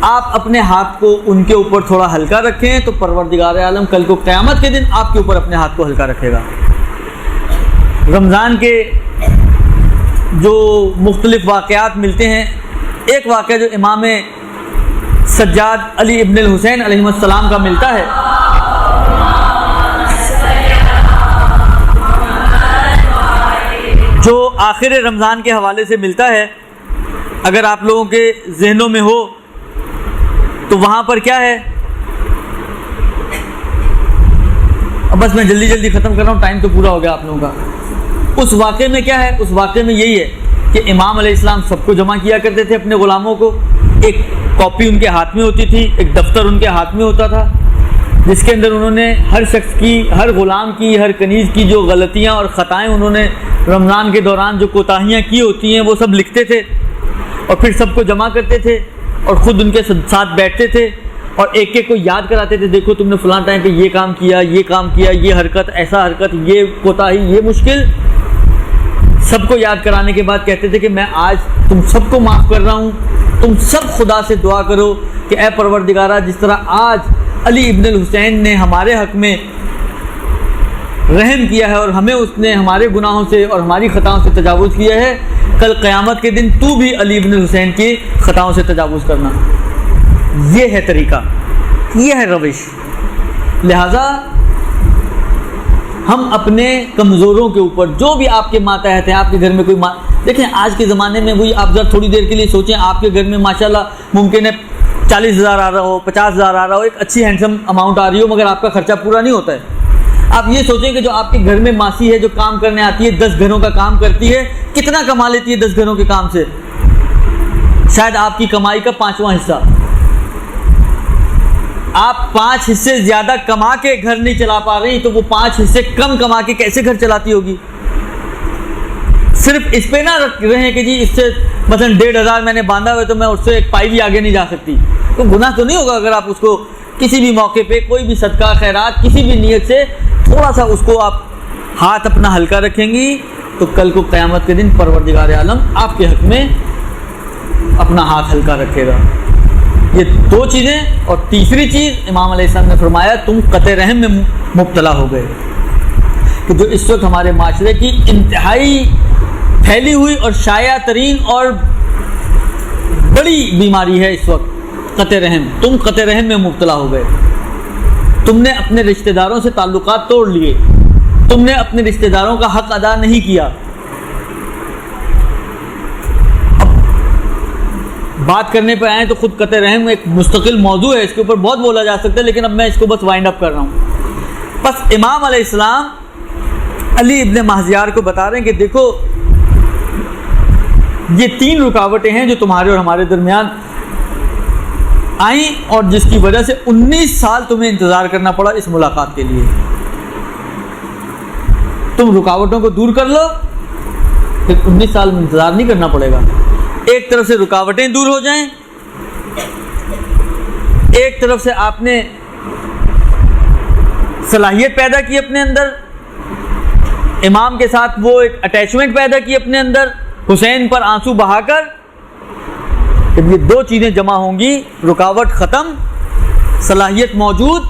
آپ اپنے ہاتھ کو ان کے اوپر تھوڑا ہلکا رکھیں تو پروردگار عالم کل کو قیامت کے دن آپ کے اوپر اپنے ہاتھ کو ہلکا رکھے گا. رمضان کے جو مختلف واقعات ملتے ہیں، ایک واقعہ جو امام سجاد علی ابن الحسین علیہ السلام کا ملتا ہے، جو آخر رمضان کے حوالے سے ملتا ہے. اگر آپ لوگوں کے ذہنوں میں ہو تو وہاں پر کیا ہے، اب بس میں جلدی ختم کر رہا ہوں، ٹائم تو پورا ہو گیا آپ لوگوں کا. اس واقعے میں کیا ہے، اس واقعے میں یہی ہے کہ امام علیہ السلام سب کو جمع کیا کرتے تھے، اپنے غلاموں کو. ایک کاپی ان کے ہاتھ میں ہوتی تھی، ایک دفتر ان کے ہاتھ میں ہوتا تھا، جس کے اندر انہوں نے ہر شخص کی، ہر غلام کی، ہر کنیز کی جو غلطیاں اور خطائیں انہوں نے رمضان کے دوران جو کوتاہیاں کی ہوتی ہیں وہ سب لکھتے تھے اور پھر سب کو جمع کرتے تھے اور خود ان کے ساتھ بیٹھتے تھے اور ایک ایک کو یاد کراتے تھے، دیکھو تم نے فلاں ٹائم پہ یہ کام کیا، یہ حرکت، ایسا حرکت، یہ کوتاہی، یہ مشکل. سب کو یاد کرانے کے بعد کہتے تھے کہ میں آج تم سب کو معاف کر رہا ہوں، تم سب خدا سے دعا کرو کہ اے پروردگارہ، جس طرح آج علی ابن الحسین نے ہمارے حق میں رحم کیا ہے اور ہمیں اس نے ہمارے گناہوں سے اور ہماری خطاؤں سے تجاوز کیا ہے، کل قیامت کے دن تو بھی علی ابن الحسین کی خطاؤں سے تجاوز کرنا. یہ ہے طریقہ، یہ ہے روش. لہذا ہم اپنے کمزوروں کے اوپر، جو بھی آپ کے ماتحت ہیں، آپ کے گھر میں کوئی دیکھیں آج کے زمانے میں وہی آپ ذرا تھوڑی دیر کے لیے سوچیں، آپ کے گھر میں ماشاءاللہ ممکن ہے 40,000 آ رہا ہو، 50,000 آ رہا ہو، ایک اچھی ہینڈسم اماؤنٹ آ رہی ہو، مگر آپ کا خرچہ پورا نہیں ہوتا ہے. آپ یہ سوچیں کہ جو آپ کے گھر میں ماسی ہے جو کام کرنے آتی ہے، 10 گھروں کا کام کرتی ہے، کتنا کما لیتی ہے 10 گھروں کے کام سے؟ شاید آپ کی کمائی کا 5واں حصہ. آپ 5 حصے زیادہ کما کے گھر نہیں چلا پا رہی تو وہ 5 حصے کم کما کے کیسے گھر چلاتی ہوگی؟ صرف اس پہ نہ رہیں کہ جی اس سے مثلا 1,500 میں نے باندھا ہوئے تو میں اس سے ایک پائی بھی آگے نہیں جا سکتی. تو گناہ تو نہیں ہوگا اگر آپ اس کو کسی بھی موقع پہ کوئی بھی صدقہ خیرات کسی بھی نیت سے تھوڑا سا اس کو آپ ہاتھ اپنا ہلکا رکھیں گی تو کل کو قیامت کے دن پروردگار عالم آپ کے حق میں اپنا ہاتھ ہلکا رکھے گا. یہ 2 چیزیں. اور تیسری چیز امام علیہ السلام نے فرمایا تم قطع رحم میں مبتلا ہو گئے، کہ جو اس وقت ہمارے معاشرے کی انتہائی پھیلی ہوئی اور شائع ترین اور بڑی بیماری ہے اس وقت، قطع رحم. تم قطع رحم میں مبتلا ہو گئے، تم نے اپنے رشتہ داروں سے تعلقات توڑ لیے، تم نے اپنے رشتہ داروں کا حق ادا نہیں کیا. بات کرنے پہ آئیں تو خود قطع رحم ایک مستقل موضوع ہے، اس کے اوپر بہت بولا جا سکتا ہے، لیکن اب میں اس کو بس وائنڈ اپ کر رہا ہوں. بس امام علیہ السلام علی ابن مہذیار کو بتا رہے ہیں کہ دیکھو یہ 3 رکاوٹیں ہیں جو تمہارے اور ہمارے درمیان آئیں اور جس کی وجہ سے 19 سال تمہیں انتظار کرنا پڑا اس ملاقات کے لیے. تم رکاوٹوں کو دور کر لو پھر 19 سال میں انتظار نہیں کرنا پڑے گا. ایک طرف سے رکاوٹیں دور ہو جائیں، ایک طرف سے آپ نے صلاحیت پیدا کی اپنے اندر، امام کے ساتھ وہ ایک اٹیچمنٹ پیدا کی اپنے اندر، حسین پر آنسو بہا کر. جب یہ 2 چیزیں جمع ہوں گی، رکاوٹ ختم، صلاحیت موجود،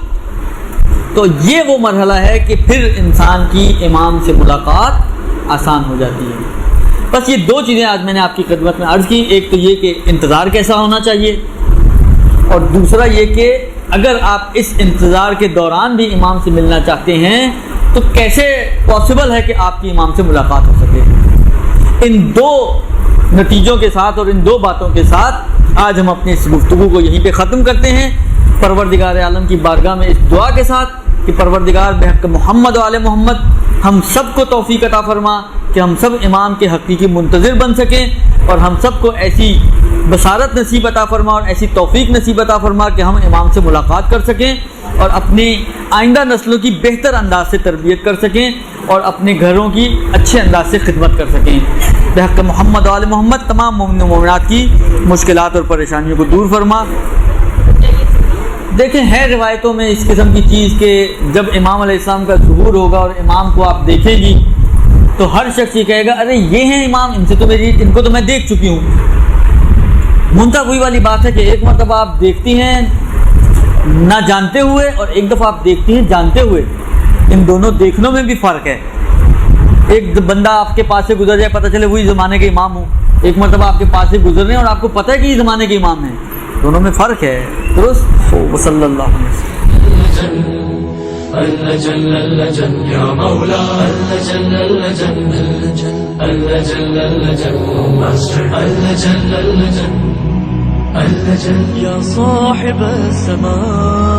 تو یہ وہ مرحلہ ہے کہ پھر انسان کی امام سے ملاقات آسان ہو جاتی ہے. بس یہ 2 چیزیں آج میں نے آپ کی خدمت میں عرض کی. ایک تو یہ کہ انتظار کیسا ہونا چاہیے، اور دوسرا یہ کہ اگر آپ اس انتظار کے دوران بھی امام سے ملنا چاہتے ہیں تو کیسے پاسبل ہے کہ آپ کی امام سے ملاقات ہو سکے. ان 2 نتیجوں کے ساتھ اور ان 2 باتوں کے ساتھ آج ہم اپنی اس گفتگو کو یہیں پہ ختم کرتے ہیں، پروردگار عالم کی بارگاہ میں اس دعا کے ساتھ کہ پروردگار بحق محمد و آل محمد ہم سب کو توفیق عطا فرما کہ ہم سب امام کے حقیقی منتظر بن سکیں، اور ہم سب کو ایسی بصارت نصیب عطا فرما اور ایسی توفیق نصیب عطا فرما کہ ہم امام سے ملاقات کر سکیں اور اپنی آئندہ نسلوں کی بہتر انداز سے تربیت کر سکیں اور اپنے گھروں کی اچھے انداز سے خدمت کر سکیں. بحق محمد و آل محمد تمام مومن و مومنات کی مشکلات اور پریشانیوں کو دور فرما. دیکھیں ہے روایتوں میں اس قسم کی چیز کہ جب امام علیہ السلام کا ظہور ہوگا اور امام کو آپ دیکھیں گی تو ہر شخص یہ کہے گا ارے یہ ہیں امام، ان کو تو میں دیکھ چکی ہوں۔ منتہا وہی والی بات ہے کہ ایک مرتبہ آپ دیکھتی ہیں نہ جانتے ہوئے اور ایک دفعہ آپ دیکھتی ہیں جانتے ہوئے، ان دونوں دیکھنوں میں بھی فرق ہے۔ ایک بندہ آپ کے پاس سے گزر جائے، پتہ چلے وہی زمانے کے امام ہوں، ایک مرتبہ آپ کے پاس سے گزر رہے ہیں اور آپ کو پتہ ہے کہ یہ زمانے کے امام ہیں، دونوں میں فرق ہے۔ درست؟ صلی اللہ علیہ وسلم۔ يا صاحب السماء